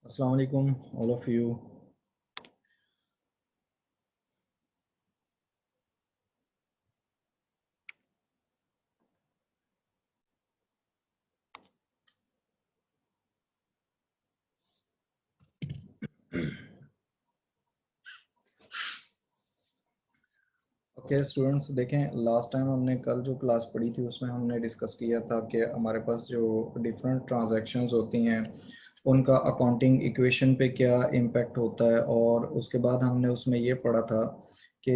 Assalamu alaikum, all of you. Okay students, देखें last time हमने कल जो क्लास पढ़ी थी उसमें हमने डिस्कस किया था कि हमारे पास जो डिफरेंट ट्रांजैक्शंस होती हैं उनका अकाउंटिंग इक्वेशन पे क्या इम्पेक्ट होता है। और उसके बाद हमने उसमें ये पढ़ा था कि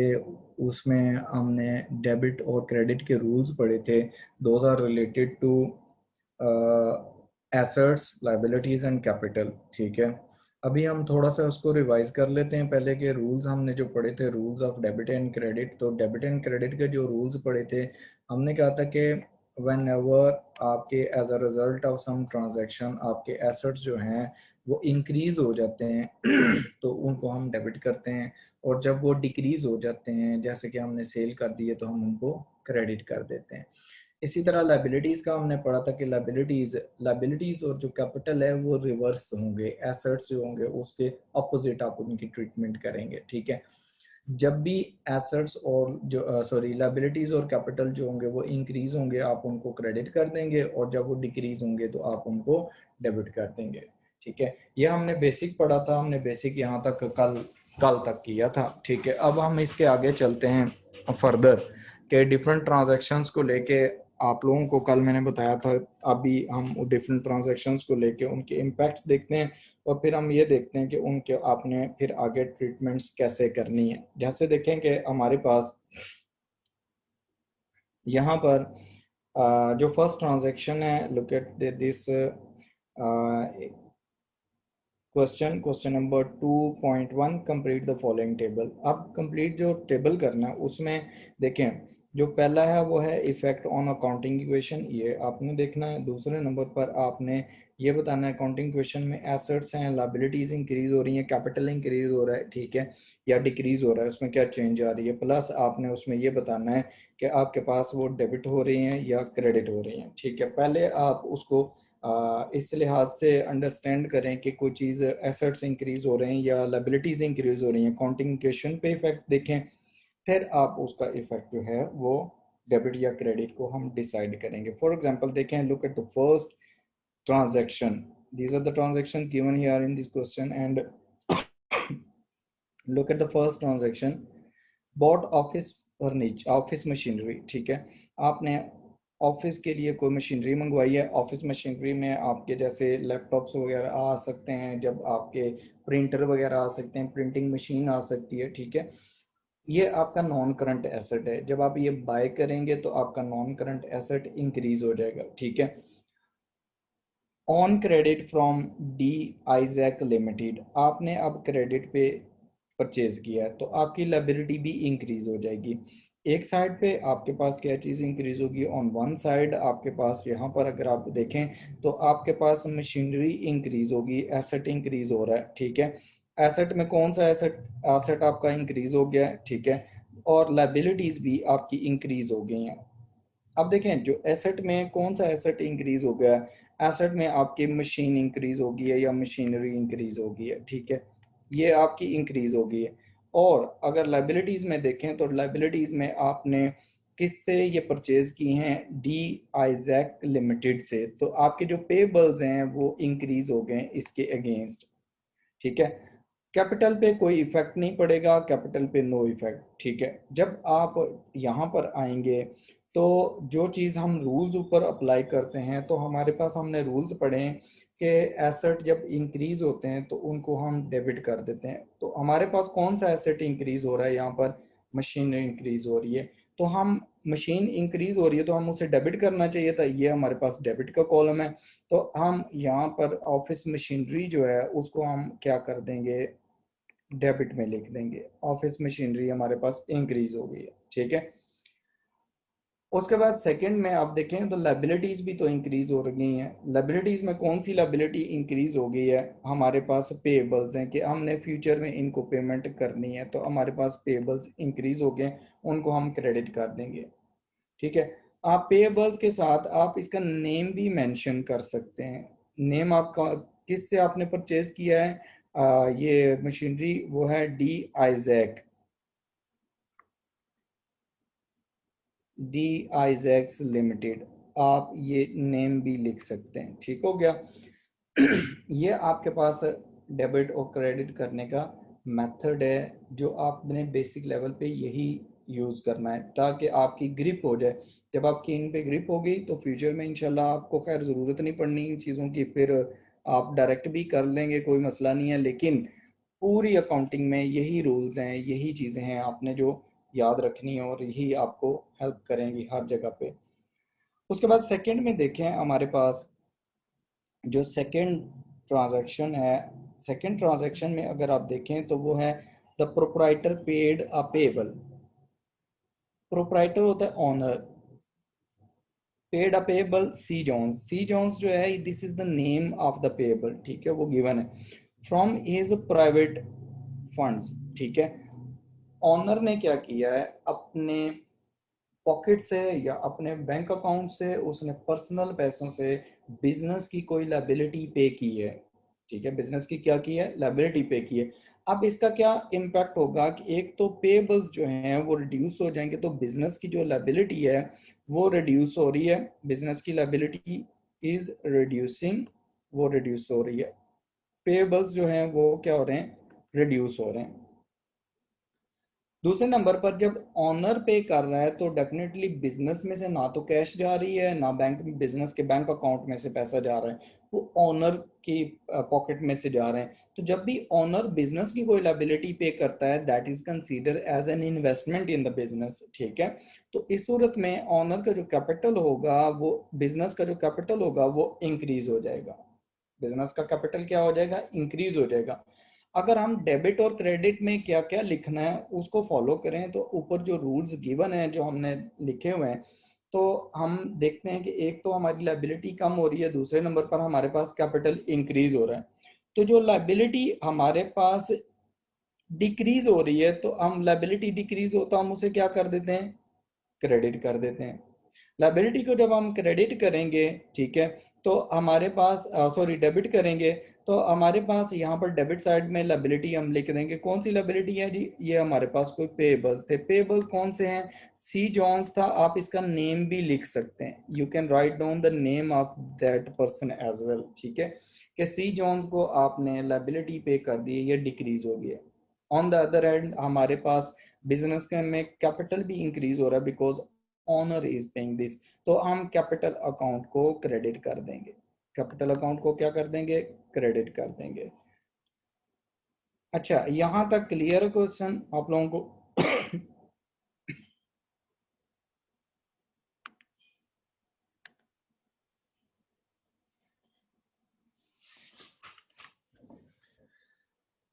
उसमें हमने डेबिट और क्रेडिट के रूल्स पढ़े थे। Those are related to assets, liabilities and capital. ठीक है, अभी हम थोड़ा सा उसको रिवाइज कर लेते हैं। पहले के रूल्स हमने जो पढ़े थे, rules of debit and credit, तो डेबिट एंड क्रेडिट के जो रूल्स पढ़े थे हमने कहा था कि व्हेन एवर आपके as a result of some transaction आपके एसेट्स जो हैं वो इंक्रीज हो जाते हैं तो उनको हम डेबिट करते हैं, और जब वो डिक्रीज हो जाते हैं जैसे कि हमने सेल कर दिए तो हम उनको क्रेडिट कर देते हैं। इसी तरह लाइबिलिटीज का हमने पढ़ा था कि लाइबिलिटीज और जो कैपिटल है वो रिवर्स होंगे, एसेट्स जो होंगे उसके अपोजिट आप उनकी ट्रीटमेंट करेंगे। ठीक है, जब भी एसेट्स और जो सॉरी लाइबिलिटीज और कैपिटल जो होंगे वो इंक्रीज होंगे आप उनको क्रेडिट कर देंगे, और जब वो डिक्रीज होंगे तो आप उनको डेबिट कर देंगे। ठीक है, ये हमने बेसिक पढ़ा था, हमने बेसिक यहाँ तक कल कल तक किया था। ठीक है, अब हम इसके आगे चलते हैं फर्दर के डिफरेंट ट्रांजैक्शंस को लेके। आप लोगों को कल मैंने बताया था, अभी हम डिफरेंट ट्रांजैक्शंस को लेके उनके इम्पैक्ट्स देखते हैं, और फिर हम ये देखते हैं कि उनके आपने फिर आगे ट्रीटमेंट्स कैसे करनी है। जैसे देखें कि हमारे पास यहाँ पर जो फर्स्ट ट्रांजैक्शन है, look at this question number 2.1, complete the following table. अब कंप्लीट जो टेबल करना है उसमें देखें, जो पहला है वो है इफेक्ट ऑन अकाउंटिंग इक्वेशन, ये आपने देखना है। दूसरे नंबर पर आपने ये बताना है अकाउंटिंग इक्वेशन में एसेट्स हैं, लायबिलिटीज इंक्रीज हो रही हैं, कैपिटल इंक्रीज हो रहा है, ठीक है, या डिक्रीज हो रहा है, उसमें क्या चेंज आ रही है। प्लस आपने उसमें ये बताना है कि आपके पास वो डेबिट हो रही हैं या क्रेडिट हो रही हैं। ठीक है, पहले आप उसको इस लिहाज से अंडरस्टैंड करें कि कोई चीज़ एसेट्स इंक्रीज हो रहे हैं या लायबिलिटीज इंक्रीज हो रही हैं, अकाउंटिंग क्वेश्चन पे इफेक्ट देखें, फिर आप उसका इफेक्ट जो है वो डेबिट या क्रेडिट को हम डिसाइड करेंगे। फॉर एग्जांपल देखें, look at the first transaction. These are the transactions given here in this question, and look at the first transaction, bought office furniture, office machinery. ठीक है, आपने ऑफिस के लिए कोई मशीनरी मंगवाई है। ऑफिस मशीनरी में आपके जैसे लैपटॉप्स वगैरह आ सकते हैं, जब आपके प्रिंटर वगैरह आ सकते हैं, प्रिंटिंग मशीन आ सकती है। ठीक है, ये आपका नॉन करंट एसेट है। जब आप ये बाय करेंगे तो आपका नॉन करंट एसेट इंक्रीज हो जाएगा। ठीक है, on credit from the Isaac limited, आपने अब क्रेडिट पे परचेज किया है तो आपकी लायबिलिटी भी इंक्रीज हो जाएगी। एक साइड पे आपके पास क्या चीज़ इंक्रीज होगी, ऑन वन साइड आपके पास यहाँ पर अगर आप देखें तो आपके पास मशीनरी इंक्रीज होगी, एसेट इंक्रीज हो रहा है। ठीक है, एसेट में कौन सा एसेट, एसेट आपका इंक्रीज हो गया है। ठीक है, और लायबिलिटीज भी आपकी इंक्रीज हो गई हैं। अब देखें जो एसेट में कौन सा एसेट इंक्रीज हो गया है, एसेट में आपकी मशीन इंक्रीज हो गई है या मशीनरी इंक्रीज हो गई है। ठीक है, ये आपकी इंक्रीज हो गई है। और अगर लाइबिलिटीज में देखें तो लाइबिलिटीज में आपने किससे ये परचेज की हैं, डी आईजैक लिमिटेड से, तो आपके जो पेबल्स हैं वो इंक्रीज हो गए इसके अगेंस्ट। ठीक है, कैपिटल पे कोई इफेक्ट नहीं पड़ेगा, कैपिटल पे नो इफेक्ट। ठीक है, जब आप यहाँ पर आएंगे तो जो चीज़ हम रूल्स ऊपर अप्लाई करते हैं, तो हमारे पास हमने रूल्स पढ़े हैं कि एसेट जब इंक्रीज होते हैं तो उनको हम डेबिट कर देते हैं। तो हमारे पास कौन सा एसेट इंक्रीज हो रहा है, यहाँ पर मशीन इंक्रीज हो रही है, तो हम मशीन इंक्रीज हो रही है तो हम उसे डेबिट करना चाहिए था, ये हमारे पास डेबिट का कॉलम है। तो हम यहाँ पर ऑफिस मशीनरी जो है उसको हम क्या कर देंगे, डेबिट में लिख देंगे। ऑफिस मशीनरी हमारे पास इंक्रीज हो गई है। ठीक है, उसके बाद सेकंड में आप देखें तो लाइबिलिटीज भी तो इंक्रीज हो रही हैं। लाइबिलिटीज में कौन सी लाइबिलिटी इंक्रीज हो गई है, हमारे पास पेबल्स हैं कि हमने फ्यूचर में इनको पेमेंट करनी है, तो हमारे पास पेबल्स इंक्रीज हो गए, उनको हम क्रेडिट कर देंगे। ठीक है, आप पेएबल्स के साथ आप इसका नेम भी मेंशन कर सकते हैं। नेम आपका किससे आपने परचेज किया है ये मशीनरी? वो है D Isaac, D Isaac's limited. आप ये नेम भी लिख सकते हैं, ठीक हो गया। ये आपके पास डेबिट और क्रेडिट करने का मेथड है जो आपने बेसिक लेवल पे यही यूज़ करना है ताकि आपकी ग्रिप हो जाए। जब आपकी इन पे ग्रिप होगी तो फ्यूचर में इंशाल्लाह आपको खैर ज़रूरत नहीं पड़नी इन चीज़ों की, फिर आप डायरेक्ट भी कर लेंगे, कोई मसला नहीं है। लेकिन पूरी अकाउंटिंग में यही रूल्स हैं, यही चीज़ें हैं आपने जो याद रखनी है और यही आपको हेल्प करेंगी हर जगह पे। उसके बाद सेकंड में देखें हमारे पास जो सेकंड ट्रांजैक्शन है, सेकंड ट्रांजैक्शन में अगर आप देखें तो वो है the proprietor paid a payable. Proprietor होता है owner, paid a payable C Jones. C Jones जो है this is the name of the payable, ठीक है, वो गिवन है फ्रॉम हिज प्राइवेट फंड्स, ठीक है। ऑनर ने क्या किया है, अपने पॉकेट से या अपने बैंक अकाउंट से उसने पर्सनल पैसों से बिजनेस की कोई लाइबिलिटी पे की है, ठीक है, बिजनेस की क्या की है, लाइबिलिटी पे की है। अब इसका क्या इम्पैक्ट होगा कि एक तो पेबल्स जो हैं वो रिड्यूस हो जाएंगे, तो बिजनेस की जो लाइबिलिटी है वो रिड्यूस हो रही है, बिजनेस की लाइबिलिटी इज रिड्यूसिंग, वो रिड्यूस हो रही है। पेबल्स जो हैं वो क्या हो रहे हैं, रिड्यूस हो रहे हैं। दूसरे नंबर पर जब ऑनर पे कर रहा है तो डेफिनेटली बिजनेस में से ना तो कैश जा रही है ना बैंक, बिजनेस के बैंक अकाउंट में से पैसा जा रहा है, वो ऑनर की पॉकेट में से जा रहे हैं। तो जब भी ऑनर बिजनेस की कोई लाइबिलिटी पे करता है that is consider as an investment in the business, ठीक है। तो इस सूरत में ऑनर का जो कैपिटल होगा, वो बिजनेस का जो कैपिटल होगा वो इंक्रीज हो जाएगा, बिजनेस का कैपिटल क्या हो जाएगा, इंक्रीज हो जाएगा। अगर हम डेबिट और क्रेडिट में क्या क्या लिखना है उसको फॉलो करें तो ऊपर जो रूल्स गिवन है जो हमने लिखे हुए हैं, तो हम देखते हैं कि एक तो हमारी लाइबिलिटी कम हो रही है, दूसरे नंबर पर हमारे पास कैपिटल इंक्रीज हो रहा है। तो जो लाइबिलिटी हमारे पास डिक्रीज हो रही है, तो हम लाइबिलिटी डिक्रीज हो तो हम उसे क्या कर देते हैं, क्रेडिट कर देते हैं। लाइबिलिटी को जब हम क्रेडिट करेंगे, ठीक है, तो हमारे पास सॉरी डेबिट करेंगे, तो हमारे पास यहाँ पर डेबिट साइड में लाइबिलिटी हम लिख देंगे। कौन सी लाइबिलिटी है जी, ये हमारे पास कोई पेबल्स थे। पेबल्स कौन से हैं, सी जॉन्स था, आप इसका नेम भी लिख सकते हैं, you can write down the name of that person as well, ठीक है, कि सी जॉन्स को आपने लाइबिलिटी पे कर दी, ये डिक्रीज हो गया। ऑन द अदर एंड हमारे पास बिजनेस के में कैपिटल भी इंक्रीज हो रहा है because owner is paying this, तो हम कैपिटल अकाउंट को क्रेडिट कर देंगे, कैपिटल अकाउंट को क्या कर देंगे, क्रेडिट कर देंगे। अच्छा, यहां तक क्लियर क्वेश्चन आप लोगों को?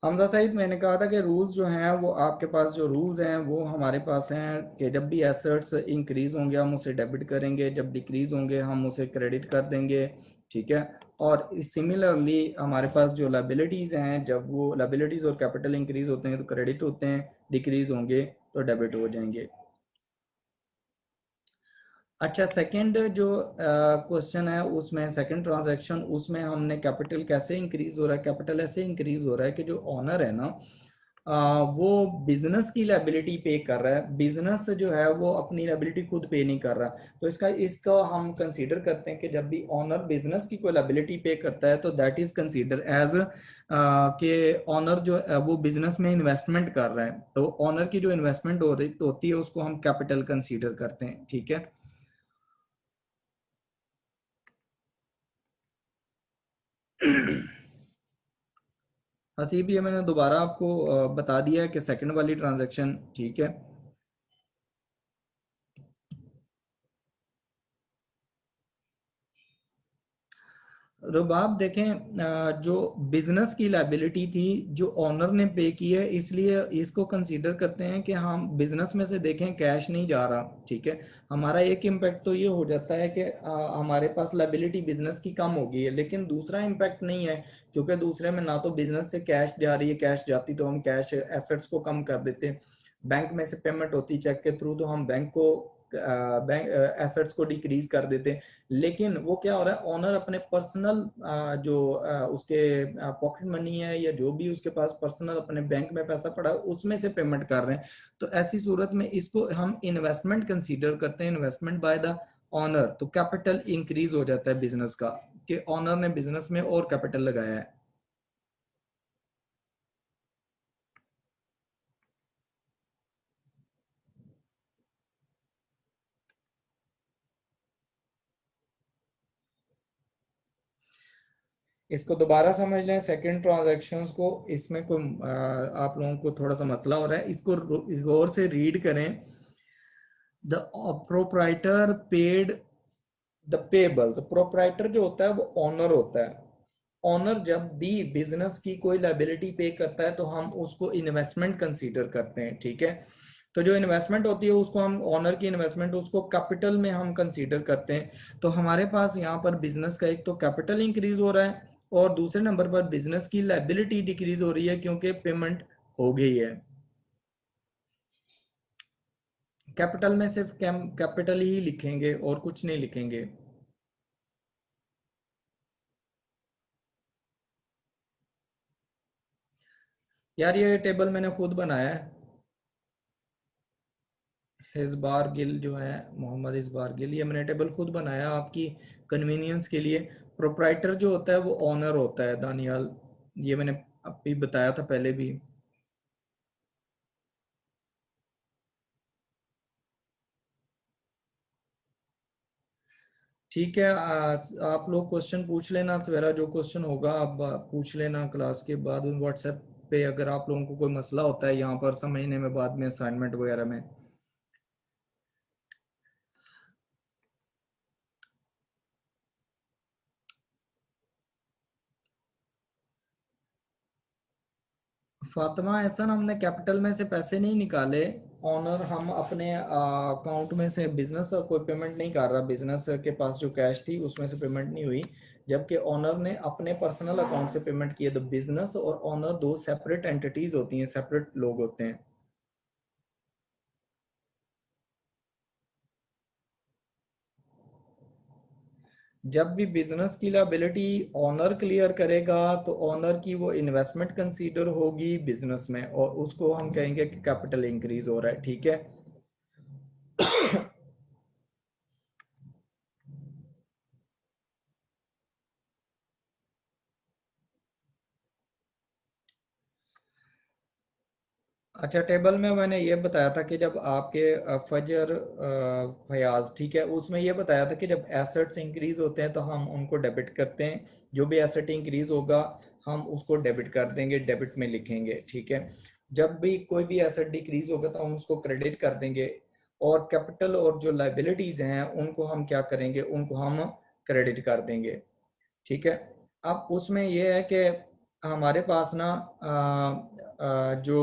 हमजा साहिब, मैंने कहा था कि रूल्स जो हैं वो आपके पास, जो रूल्स हैं वो हमारे पास हैं कि जब भी एसेट्स इंक्रीज होंगे हम उसे डेबिट करेंगे, जब डिक्रीज होंगे हम उसे क्रेडिट कर देंगे, ठीक है। और सिमिलरली हमारे पास जो लाइबिलिटीज़ हैं, जब वो लाइबिलिटीज़ और कैपिटल इंक्रीज होते हैं तो क्रेडिट होते हैं, डिक्रीज होंगे तो डेबिट हो जाएंगे। अच्छा, सेकंड जो क्वेश्चन है उसमें, सेकंड ट्रांजैक्शन, उसमें हमने कैपिटल कैसे इंक्रीज हो रहा है, कैपिटल ऐसे इंक्रीज हो रहा है कि जो ऑनर है ना वो बिजनेस की लाइबिलिटी पे कर रहा है, बिजनेस जो है वो अपनी लाइबिलिटी खुद पे नहीं कर रहा। तो इसका हम कंसीडर करते हैं कि जब भी ऑनर बिजनेस की कोई लाइबिलिटी पे करता है तो दैट इज कंसीडर एज के ऑनर जो है वो बिजनेस में इन्वेस्टमेंट कर रहा है, तो ऑनर की जो इन्वेस्टमेंट हो रही होती है उसको हम कैपिटल कंसीडर करते हैं, ठीक है। हसीब, ये मैंने दोबारा आपको बता दिया है कि सेकंड वाली ट्रांजैक्शन, ठीक है। रुबाब देखें, जो बिजनेस की लाइबिलिटी थी जो ऑनर ने पे की है, इसलिए इसको कंसीडर करते हैं कि हम बिजनेस में से देखें कैश नहीं जा रहा, ठीक है। हमारा एक इम्पैक्ट तो ये हो जाता है कि हमारे पास लाइबिलिटी बिजनेस की कम हो गई है, लेकिन दूसरा इम्पैक्ट नहीं है क्योंकि दूसरे में ना तो बिजनेस से कैश जा रही है, कैश जाती तो हम कैश एसेट्स को कम कर देते, बैंक में से पेमेंट होती चेक के थ्रू तो हम बैंक को बैंक एसेट्स को डिक्रीज कर देते हैं, लेकिन वो क्या हो रहा है, ओनर अपने पर्सनल जो उसके पॉकेट मनी है या जो भी उसके पास पर्सनल अपने बैंक में पैसा पड़ा है उसमें से पेमेंट कर रहे हैं। तो ऐसी सूरत में इसको हम इन्वेस्टमेंट कंसीडर करते हैं, इन्वेस्टमेंट बाय द ऑनर। तो कैपिटल इंक्रीज हो जाता है बिजनेस का, कि ऑनर ने बिजनेस में और कैपिटल लगाया है। इसको दोबारा समझ लें सेकंड ट्रांजैक्शंस को, इसमें कोई आप लोगों को थोड़ा सा मसला हो रहा है, इसको गौर से रीड करें। The proprietor paid the payables. Proprietor जो होता है वो ऑनर होता है। ऑनर जब भी बिजनेस की कोई लाइबिलिटी पे करता है तो हम उसको इन्वेस्टमेंट कंसीडर करते हैं, ठीक है। तो जो इन्वेस्टमेंट होती है उसको हम, ऑनर की इन्वेस्टमेंट, उसको कैपिटल में हम कंसीडर करते हैं। तो हमारे पास यहाँ पर बिजनेस का एक तो कैपिटल इंक्रीज हो रहा है और दूसरे नंबर पर बिजनेस की लाइबिलिटी डिक्रीज हो रही है क्योंकि पेमेंट हो गई है। कैपिटल में सिर्फ कैपिटल ही लिखेंगे और कुछ नहीं लिखेंगे। यार ये टेबल मैंने खुद बनाया है। इस्बार गिल जो है, मोहम्मद इस्बार गिल, ये मैंने टेबल खुद बनाया आपकी कन्वीनियंस के लिए। प्रोप्राइटर जो होता है वो ऑनर होता है दानियाल, ये मैंने अभी बताया था पहले भी। ठीक है, आप लोग क्वेश्चन पूछ लेना सवेरा, जो क्वेश्चन होगा आप पूछ लेना क्लास के बाद व्हाट्सएप पे, अगर आप लोगों को कोई मसला होता है यहाँ पर समझने में बाद में असाइनमेंट वगैरह में। फातिमा एहसन, हमने कैपिटल में से पैसे नहीं निकाले। ऑनर, हम अपने अकाउंट में से, बिजनेस कोई पेमेंट नहीं कर रहा, बिजनेस के पास जो कैश थी उसमें से पेमेंट नहीं हुई, जबकि ऑनर ने अपने पर्सनल अकाउंट से पेमेंट की है। तो बिजनेस और ऑनर दो सेपरेट एंटिटीज होती हैं, सेपरेट लोग होते हैं। जब भी बिजनेस की लायबिलिटी ऑनर क्लियर करेगा तो ऑनर की वो इन्वेस्टमेंट कंसीडर होगी बिजनेस में, और उसको हम कहेंगे कि कैपिटल इंक्रीज हो रहा है, ठीक है। अच्छा, टेबल में मैंने ये बताया था कि जब आपके फजर फयाज, ठीक है, उसमें ये बताया था कि जब एसेट्स इंक्रीज होते हैं तो हम उनको डेबिट करते हैं। जो भी एसेट इंक्रीज होगा हम उसको डेबिट कर देंगे, डेबिट में लिखेंगे, ठीक है। जब भी कोई भी एसेट डिक्रीज होगा तो हम उसको क्रेडिट कर देंगे। और कैपिटल और जो लाइबिलिटीज हैं उनको हम क्या करेंगे, उनको हम क्रेडिट कर देंगे, ठीक है। अब उसमें ये है कि हमारे पास ना जो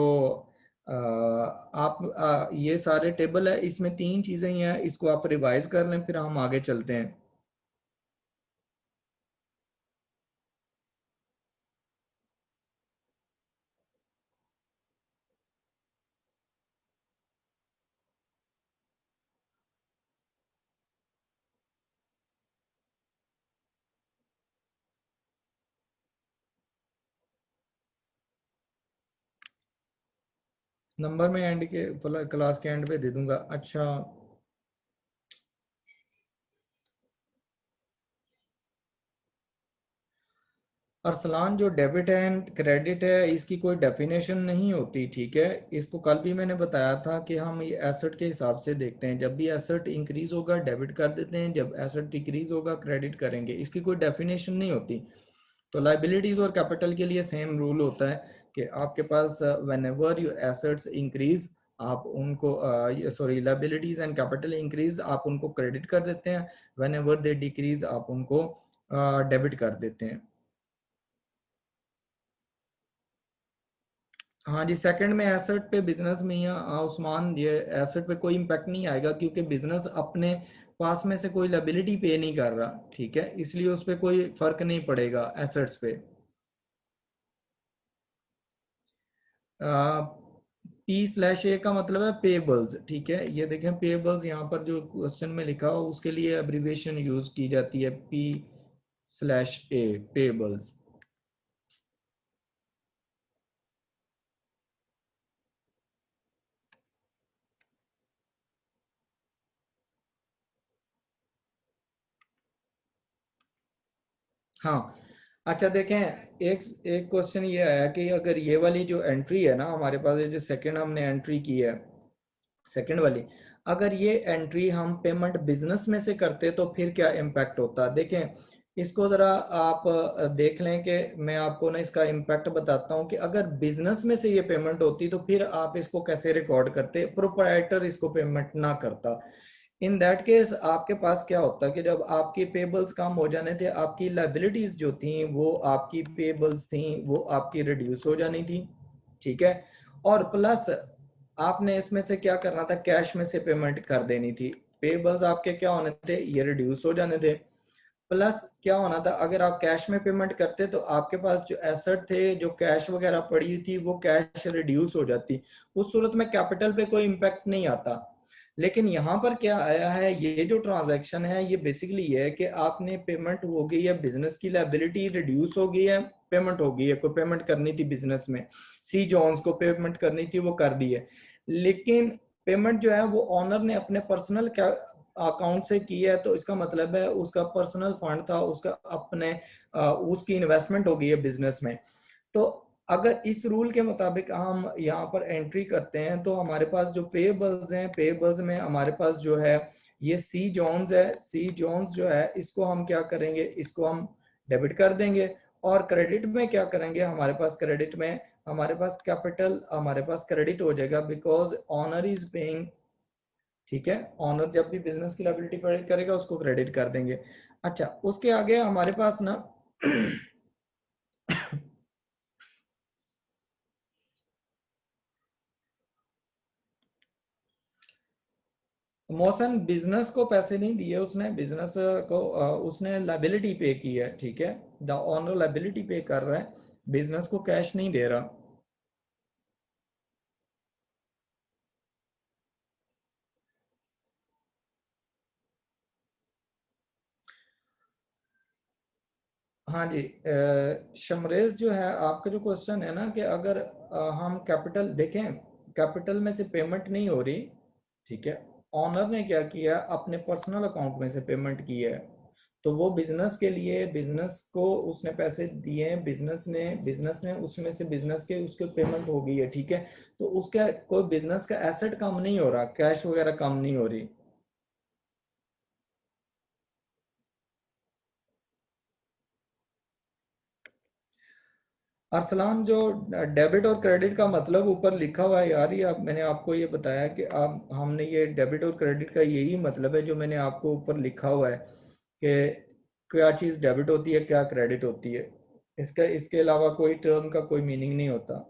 आप ये सारे टेबल है, इसमें तीन चीजें ही हैं, इसको आप रिवाइज कर लें फिर हम आगे चलते हैं। नंबर में एंड के, क्लास के एंड पे दे दूंगा। अच्छा, अरसलान, जो डेबिट एंड क्रेडिट है इसकी कोई डेफिनेशन नहीं होती, ठीक है। इसको कल भी मैंने बताया था कि हम ये एसेट के हिसाब से देखते हैं, जब भी एसेट इंक्रीज होगा डेबिट कर देते हैं, जब एसेट डिक्रीज होगा क्रेडिट करेंगे, इसकी कोई डेफिनेशन नहीं होती। तो लाइबिलिटीज और कैपिटल के लिए सेम रूल होता है कि आपके पास whenever your assets increase आप उनको, sorry, liabilities and capital increase आप उनको क्रेडिट कर देते हैं, व्हेन एवर दे डिक्रीज आप उनको डेबिट कर देते हैं। हाँ जी, सेकंड में एसेट पे बिजनेस में ही उस्मान, ये एसेट पे कोई इम्पैक्ट नहीं आएगा क्योंकि बिजनेस अपने पास में से कोई लाइबिलिटी पे नहीं कर रहा, ठीक है, इसलिए उस पर कोई फर्क नहीं पड़ेगा एसेट्स पे। P/A का मतलब है पेबल्स, ठीक है। ये देखें पेबल्स यहाँ पर जो क्वेश्चन में लिखा हो उसके लिए एब्रिविएशन यूज की जाती है P/A, पेबल्स। हाँ, अच्छा देखें, एक एक क्वेश्चन ये आया कि अगर ये वाली जो एंट्री है ना हमारे पास, ये जो सेकंड हमने एंट्री की है, सेकंड वाली, अगर ये एंट्री हम पेमेंट बिजनेस में से करते तो फिर क्या इम्पैक्ट होता। देखें इसको जरा आप देख लें कि मैं आपको ना इसका इम्पैक्ट बताता हूँ कि अगर बिजनेस में से ये पेमेंट होती तो फिर आप इसको कैसे रिकॉर्ड करते, प्रोप्राइटर इसको पेमेंट ना करता। इन दैट केस आपके पास क्या होता है कि जब आपकी पेबल्स कम हो जाने थे, आपकी लाइबिलिटीज जो थी वो आपकी पेबल्स थी वो आपकी रिड्यूस हो जानी थी, ठीक है। और प्लस आपने इसमें से क्या करना था, कैश में से पेमेंट कर देनी थी। पेबल्स आपके क्या होने थे, ये रिड्यूस हो जाने थे। प्लस क्या होना था, अगर आप कैश में पेमेंट करते तो आपके पास जो एसेट थे, जो कैश वगैरह पड़ी थी, वो कैश रिड्यूस हो जाती। उस सूरत में कैपिटल पे कोई इम्पैक्ट नहीं आता। लेकिन यहाँ पर क्या आया है, ये जो ट्रांजैक्शन है ये बेसिकली ये है कि आपने पेमेंट हो गई है, बिजनेस की लायबिलिटी रिड्यूस हो गई है, पेमेंट हो गई है, कोई पेमेंट करनी थी बिजनेस में, सी जॉन्स को पेमेंट करनी थी वो कर दी है। लेकिन पेमेंट जो है वो ऑनर ने अपने पर्सनल अकाउंट से की है, तो इसका मतलब है उसका पर्सनल फंड था, उसका अपने उसकी इन्वेस्टमेंट हो गई है बिजनेस में। तो अगर इस रूल के मुताबिक हम यहाँ पर एंट्री करते हैं तो हमारे पास जो पेबल्स हैं, पेबल्स में हमारे पास जो है ये सी जॉन्स है, सी जॉन्स जो है इसको हम क्या करेंगे, इसको हम डेबिट कर देंगे। और क्रेडिट में क्या करेंगे, हमारे पास क्रेडिट में हमारे पास कैपिटल, हमारे पास क्रेडिट हो जाएगा बिकॉज ऑनर इज पेइंग, ठीक है। ऑनर जब भी बिजनेस की लायबिलिटी करेगा उसको क्रेडिट कर देंगे। अच्छा, उसके आगे हमारे पास ना मौसन बिजनेस को पैसे नहीं दिए उसने, बिजनेस को उसने लाइबिलिटी पे की है, ठीक है। द ओनर लाइबिलिटी पे कर रहा है, बिजनेस को कैश नहीं दे रहा। हाँ जी, शमरेज जो है आपका जो क्वेश्चन है ना कि अगर हम कैपिटल देखें, कैपिटल में से पेमेंट नहीं हो रही, ठीक है। ऑनर ने क्या किया, अपने पर्सनल अकाउंट में से पेमेंट की है, तो वो बिजनेस के लिए, बिजनेस को उसने पैसे दिए हैं, बिजनेस ने उसमें से बिजनेस के उसके पेमेंट हो गई है, ठीक है। तो उसका कोई बिजनेस का एसेट कम नहीं हो रहा, कैश वगैरह कम नहीं हो रही। अरसलान, जो डेबिट और क्रेडिट का मतलब ऊपर लिखा हुआ है यार, ये मैंने आपको ये बताया कि आप हमने ये डेबिट और क्रेडिट का यही मतलब है जो मैंने आपको ऊपर लिखा हुआ है कि क्या चीज़ डेबिट होती है, क्या क्रेडिट होती है। इसका इसके अलावा कोई टर्म का कोई मीनिंग नहीं होता।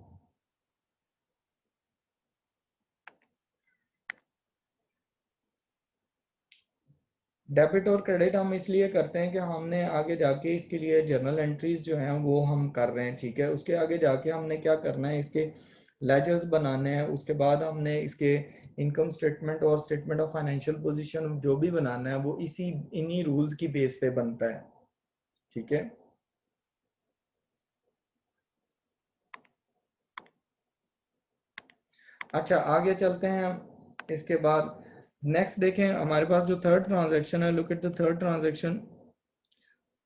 डेबिट और क्रेडिट हम इसलिए करते हैं कि हमने आगे जाके इसके लिए जर्नल एंट्रीज जो हैं वो हम कर रहे हैं, ठीक है। उसके आगे जाके हमने क्या करना है, इसके लेजर्स बनाने हैं, उसके बाद हमने इसके इनकम स्टेटमेंट और स्टेटमेंट ऑफ फाइनेंशियल पोजीशन जो भी बनाना है वो इसी इन्हीं रूल्स की बेस पे बनता है, ठीक है। अच्छा, आगे चलते हैं हम। इसके बाद नेक्स्ट देखें, हमारे पास जो थर्ड ट्रांजैक्शन है, look at the third transaction.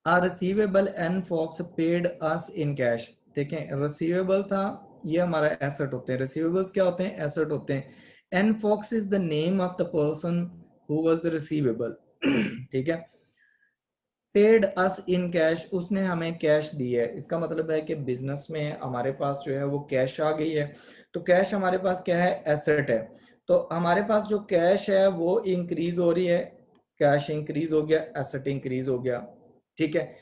A receivable N Fox paid us in cash. देखें रिसीवेबल था, ये हमारा एसेट होते हैं, रिसीवेबल्स क्या होते हैं, एसेट होते हैं। N Fox is the name of the person who was the receivable, ठीक है। पेड अस इन कैश, उसने हमें कैश दी है, इसका मतलब है कि बिजनेस में हमारे पास जो है वो कैश आ गई है। तो कैश हमारे पास क्या है, एसेट है। तो हमारे पास जो कैश है वो इंक्रीज हो रही है, कैश इंक्रीज हो गया, एसेट इंक्रीज हो गया, ठीक है।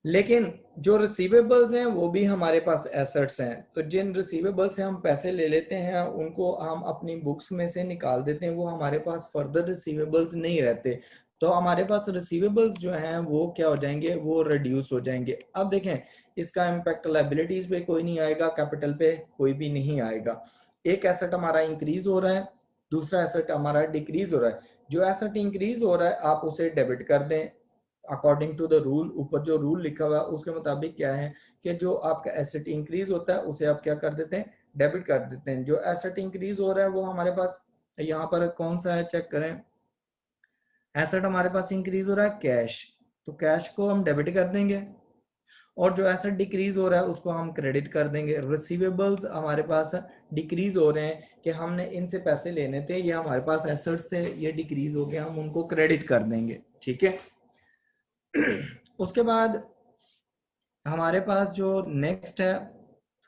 लेकिन जो रिसीवेबल्स हैं वो भी हमारे पास एसेट्स हैं, तो जिन रिसीवेबल्स से हम पैसे ले लेते हैं उनको हम अपनी बुक्स में से निकाल देते हैं, वो हमारे पास फर्दर रिसीवेबल्स नहीं रहते। तो हमारे पास रिसीवेबल्स जो हैं वो क्या हो जाएंगे, वो रिड्यूस हो जाएंगे। अब देखें, इसका इम्पैक्ट लाइबिलिटीज पे कोई नहीं आएगा, कैपिटल पे कोई भी नहीं आएगा। एक एसेट हमारा इंक्रीज हो रहा है, दूसरा एसेट हमारा डिक्रीज हो रहा है। जो एसेट इंक्रीज हो रहा है आप उसे डेबिट कर दें अकॉर्डिंग टू द रूल। ऊपर जो रूल लिखा हुआ है उसके मुताबिक क्या है कि जो आपका एसेट इंक्रीज होता है उसे आप क्या कर देते हैं, डेबिट कर देते हैं। जो एसेट इंक्रीज हो रहा है वो हमारे पास यहाँ पर कौन सा है, चेक करें। एसेट हमारे पास इंक्रीज हो रहा है कैश, तो कैश को हम डेबिट कर देंगे, और जो एसेट डिक्रीज हो रहा है उसको हम क्रेडिट कर देंगे। रिसीवेबल्स हमारे पास डिक्रीज हो रहे हैं कि हमने इनसे पैसे लेने थे, ये हमारे पास एसेट्स थे, ये डिक्रीज हो गए, हम उनको क्रेडिट कर देंगे, ठीक है। उसके बाद हमारे पास जो नेक्स्ट है,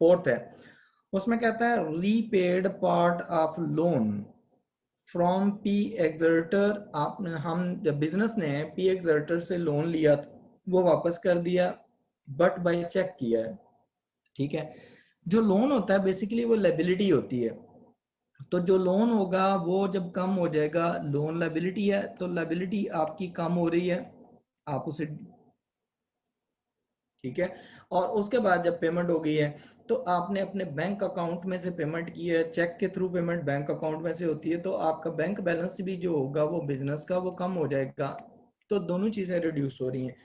फोर्थ है, उसमें कहता है repaid part of loan from P Exter. आपने हम जब बिजनेस ने पी एक्सर्टर से लोन लिया वो वापस कर दिया, बट बाय चेक किया है, ठीक है। जो लोन होता है बेसिकली वो लायबिलिटी होती है, तो जो लोन होगा वो जब कम हो जाएगा, लोन लायबिलिटी है तो लायबिलिटी आपकी कम हो रही है, आप उसे, ठीक है। और उसके बाद जब पेमेंट हो गई है तो आपने अपने बैंक अकाउंट में से पेमेंट की है, चेक के थ्रू पेमेंट बैंक अकाउंट में से होती है, तो आपका बैंक बैलेंस भी जो होगा वो बिजनेस का वो कम हो जाएगा। तो दोनों चीजें रिड्यूस हो रही हैं,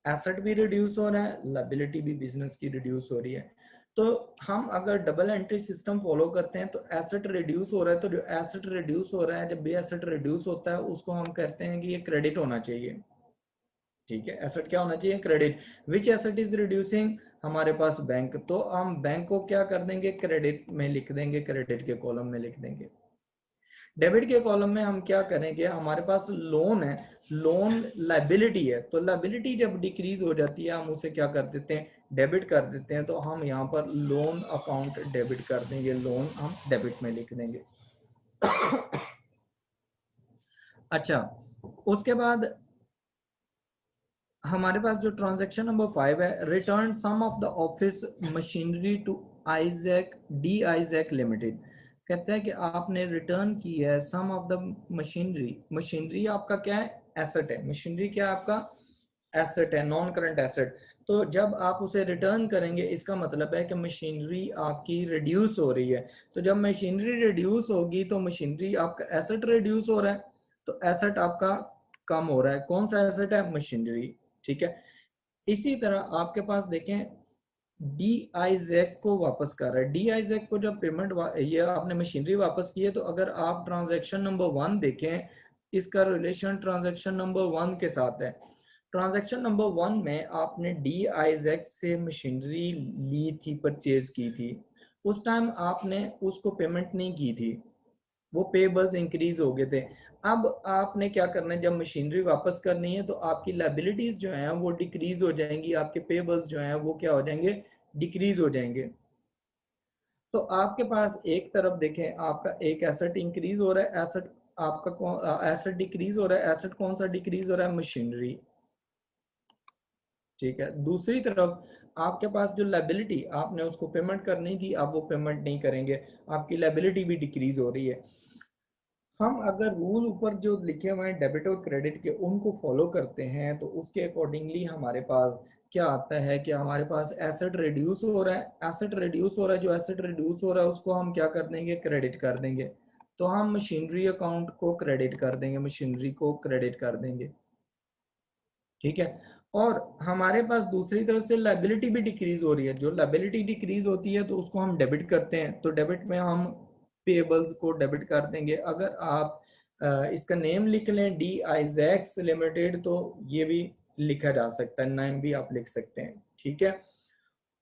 एसेट भी रिड्यूस हो रहा है, लायबिलिटी भी बिजनेस की रिड्यूस हो रही है। तो हम अगर डबल एंट्री सिस्टम फॉलो करते हैं तो एसेट रिड्यूस हो रहा है, तो जो एसेट रिड्यूस हो रहा है, जब भी एसेट रिड्यूस होता है उसको हम कहते हैं कि ये क्रेडिट होना चाहिए, ठीक है। एसेट क्या होना चाहिए, credit. Which asset is reducing, हमारे पास बैंक, तो हम बैंक को क्या कर देंगे, क्रेडिट में लिख देंगे, क्रेडिट के कॉलम में लिख देंगे। डेबिट के कॉलम में हम क्या करेंगे, हमारे पास लोन है, लोन लायबिलिटी है, तो लायबिलिटी जब डिक्रीज हो जाती है हम उसे क्या कर देते हैं, डेबिट कर देते हैं। तो हम यहाँ पर लोन अकाउंट डेबिट कर देंगे, लोन हम डेबिट में लिख देंगे। अच्छा, उसके बाद हमारे पास जो ट्रांजैक्शन नंबर 5 है, return some of the office machinery to Isaac D Isaac limited. कहता है कि आपने रिटर्न की है some of the machinery, machinery आपका क्या है, एसेट है, मशीनरी क्या है आपका, एसेट है, नॉन करंट एसेट। तो जब आप उसे रिटर्न करेंगे इसका मतलब है कि मशीनरी आपकी रिड्यूस हो रही है, तो जब मशीनरी रिड्यूस होगी तो मशीनरी आपका एसेट रिड्यूस हो रहा है, तो एसेट आपका कम हो रहा है। कौन सा एसेट है, मशीनरी, ठीक है। इसी तरह आपके पास देखें डी आई जैक को वापस कर रहा है, डी आई जैक को जब पेमेंट ये आपने मशीनरी वापस की है, तो अगर आप ट्रांजैक्शन नंबर 1 देखें, इसका रिलेशन ट्रांजैक्शन नंबर 1 के साथ है। ट्रांजैक्शन नंबर 1 में आपने डी आई जैक से मशीनरी ली थी, परचेज की थी, उस टाइम आपने उसको पेमेंट नहीं की थी, वो पेबल्स इंक्रीज हो गए थे। अब आपने क्या करना है, जब मशीनरी वापस करनी है तो आपकी लायबिलिटीज जो हैं वो डिक्रीज हो जाएंगी, आपके पेबल्स जो हैं वो क्या हो जाएंगे, डिक्रीज हो जाएंगे। तो आपके पास एक तरफ देखें, आपका एक एसेट इंक्रीज हो रहा है, एसेट आपका एसेट डिक्रीज हो रहा है, एसेट कौन सा डिक्रीज हो रहा है, मशीनरी, ठीक है। दूसरी तरफ आपके पास जो लायबिलिटी आपने उसको पेमेंट करनी थी, आप वो पेमेंट नहीं करेंगे, आपकी लायबिलिटी भी डिक्रीज हो रही है। हम अगर रूल ऊपर जो लिखे हुए हैं डेबिट और क्रेडिट के उनको फॉलो करते हैं तो उसके अकॉर्डिंगली हमारे पास क्या आता है कि हमारे पास एसेट रिड्यूस हो रहा है, एसेट रिड्यूस हो रहा है, जो एसेट रिड्यूस हो रहा है उसको हम क्या कर देंगे, क्रेडिट कर देंगे। तो हम मशीनरी अकाउंट को क्रेडिट कर देंगे, मशीनरी को क्रेडिट कर देंगे, ठीक है। और हमारे पास दूसरी तरफ से लायबिलिटी भी डिक्रीज हो रही है, जो लायबिलिटी डिक्रीज होती है तो उसको हम डेबिट करते हैं, तो डेबिट में हम पेबल्स को डेबिट कर देंगे। अगर आप इसका नेम लिख लें डी आइजैक्स लिमिटेड, तो ये भी लिखा जा सकता है, नाम भी आप लिख सकते हैं, ठीक है।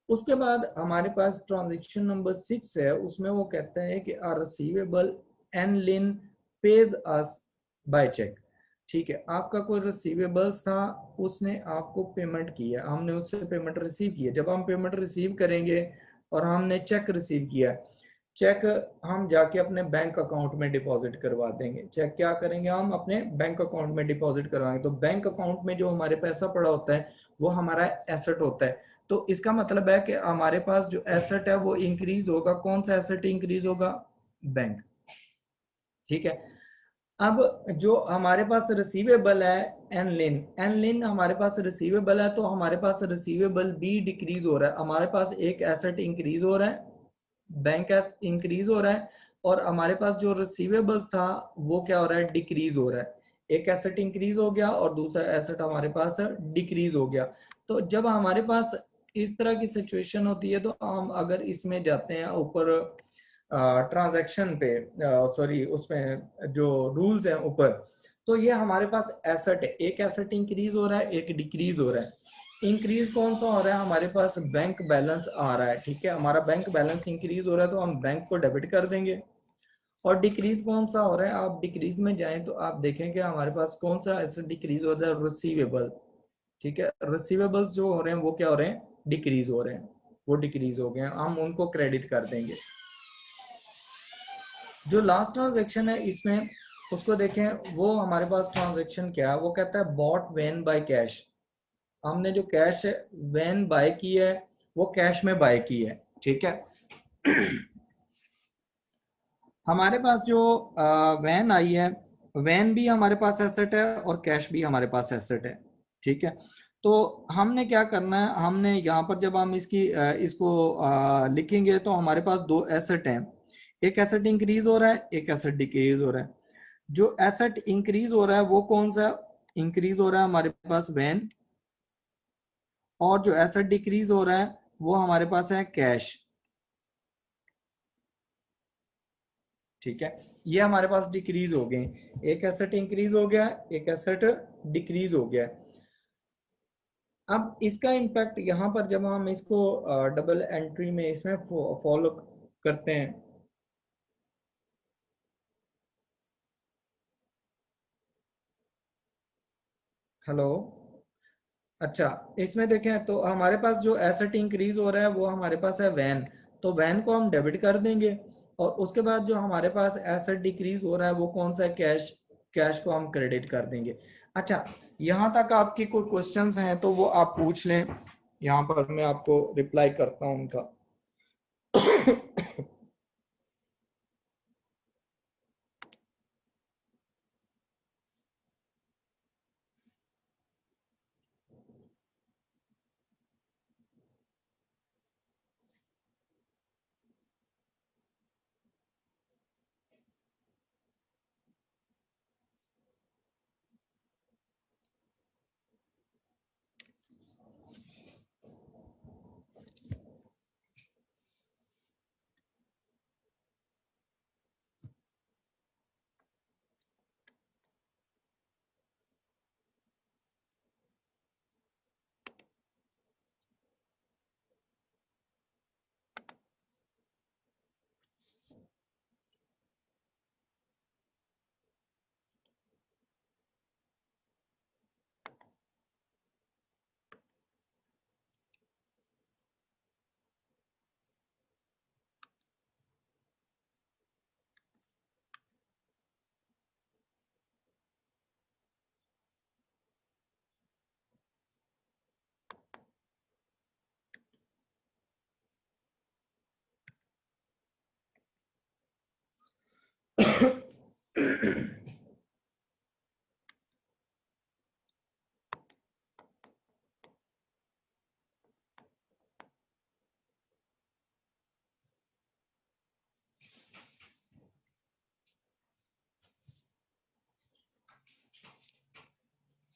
उसके बाद हमारे पास ट्रांजेक्शन नंबर 6 है, उसमें वो कहता है कि our receivable N Lin pays us by cheque, ठीक है। आपका कोई रिसीवेबल्स था, उसने आपको पेमेंट किया, हमने उससे पेमेंट रिसीव की है। जब हम पेमेंट रिसीव करेंगे और हमने चेक रिसीव किया, चेक हम जाके अपने बैंक अकाउंट में डिपॉजिट करवा देंगे। चेक क्या करेंगे, हम अपने बैंक अकाउंट में डिपॉजिट करवाएंगे। तो बैंक अकाउंट में जो हमारे पैसा पड़ा होता है वो हमारा एसेट होता है, तो इसका मतलब है कि हमारे पास जो एसेट है वो इंक्रीज होगा। कौन सा एसेट इंक्रीज होगा, बैंक, ठीक है। अब जो हमारे पास रिसीवेबल है एन लिन, एन लिन हमारे पास रिसीवेबल है, तो हमारे पास रिसीवेबल भी डिक्रीज हो रहा है, हमारे पास एक एसेट इंक्रीज हो रहा है बैंक इंक्रीज हो रहा है, और हमारे पास जो रिसीवेबल्स था वो क्या हो रहा है, डिक्रीज हो रहा है। एक एसेट इंक्रीज हो गया और दूसरा एसेट हमारे पास डिक्रीज हो गया। तो जब हमारे पास इस तरह की सिचुएशन होती है, तो हम अगर इसमें जाते हैं ऊपर ट्रांजैक्शन पे, सॉरी उसमें जो रूल्स हैं ऊपर, तो ये हमारे पास एसेट है, एक एसेट इंक्रीज हो रहा है, एक डिक्रीज हो रहा है। इंक्रीज कौन सा हो रहा है, हमारे पास बैंक बैलेंस आ रहा है, ठीक है, हमारा बैंक बैलेंस इंक्रीज हो रहा है तो हम बैंक को डेबिट कर देंगे। और डिक्रीज कौन सा हो रहा है, आप डिक्रीज में जाएं तो आप देखेंगे हमारे पास कौन सा एसेट डिक्रीज हो रहा है, रिसीवेबल। ठीक है, रिसीवेबल्स जो हो रहे हैं वो क्या हो रहे हैं, डिक्रीज हो रहे हैं, वो डिक्रीज हो गए हैं, हम उनको क्रेडिट कर देंगे। जो लास्ट ट्रांजेक्शन है इसमें उसको देखें, वो हमारे पास ट्रांजेक्शन क्या है, वो कहता है बॉट वैन बाय कैश। हमने जो कैश वैन बाय की है वो कैश में बाय की है, ठीक है। हमारे पास जो वैन आई है, वैन भी हमारे पास एसेट है और कैश भी हमारे पास एसेट है, ठीक है। तो हमने क्या करना है, हमने यहाँ पर जब हम इसको लिखेंगे तो हमारे पास दो एसेट हैं, एक एसेट इंक्रीज हो रहा है, एक एसेट डिक्रीज हो रहा है। जो एसेट इंक्रीज हो रहा है वो कौन सा इंक्रीज हो रहा है, हमारे पास वैन, और जो एसेट डिक्रीज हो रहा है वो हमारे पास है कैश, ठीक है। ये हमारे पास डिक्रीज हो गए, एक एसेट इंक्रीज हो गया, एक एसेट डिक्रीज हो गया। अब इसका इम्पैक्ट यहाँ पर जब हम इसको डबल एंट्री में इसमें फॉलो करते हैं। हेलो, अच्छा, इसमें देखें तो हमारे पास जो एसेट इंक्रीज हो रहा है वो हमारे पास है वैन, तो वैन को हम डेबिट कर देंगे। और उसके बाद जो हमारे पास एसेट डिक्रीज हो रहा है वो कौन सा है, कैश, कैश को हम क्रेडिट कर देंगे। अच्छा, यहाँ तक आपकी कोई क्वेश्चंस हैं तो वो आप पूछ लें, यहाँ पर मैं आपको रिप्लाई करता हूँ उनका।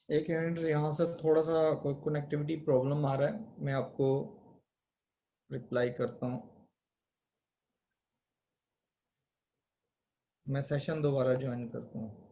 एक मिनट, यहाँ से थोड़ा सा कोई कनेक्टिविटी प्रॉब्लम आ रहा है, मैं आपको रिप्लाई करता हूँ। मैं सेशन दोबारा ज्वाइन करता हूँ।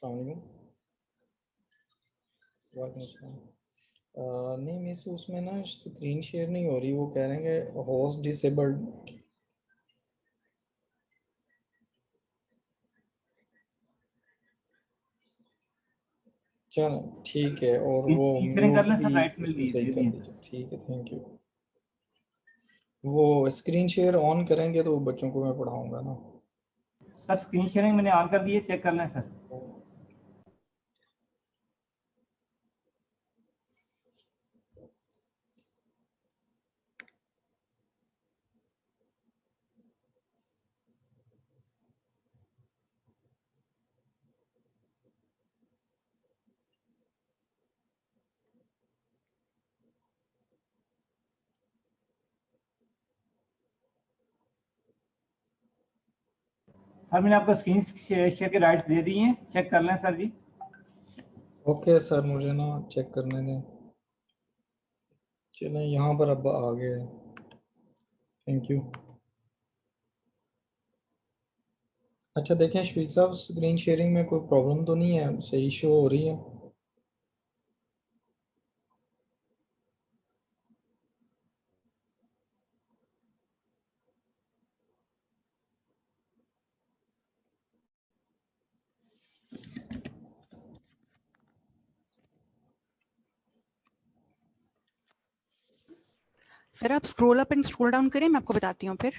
अस्सलाम वालेकुम। नहीं मिस, उसमें ना स्क्रीन शेयर नहीं हो रही, वो कह रहे हैं कि होस्ट डिसेबल्ड। चलो ठीक है, और वो स्क्रीन शेयरिंग कर म्यूट लें भी सर, राइट में उसमें सही दे कर दिए। दीजिए। ठीक है, थैंक यू। वो स्क्रीन शेयर ऑन करेंगे तो बच्चों को मैं पढ़ाऊंगा ना। सर स्क्रीन शेयरिंग मैंने ऑन कर दी है, चेक कर लें सर। सर मैंने आपको स्क्रीन शेयर के राइट्स दे दिए हैं, चेक कर लें सर जी। ओके सर, मुझे ना चेक करने दें। चलें, यहाँ पर अब आ गए। Thank you. अच्छा देखें शफीक साहब, स्क्रीन शेयरिंग में कोई प्रॉब्लम तो नहीं है, सही शो हो रही है? सर आप scroll up and scroll down करें, मैं आपको बताती हूँ फिर।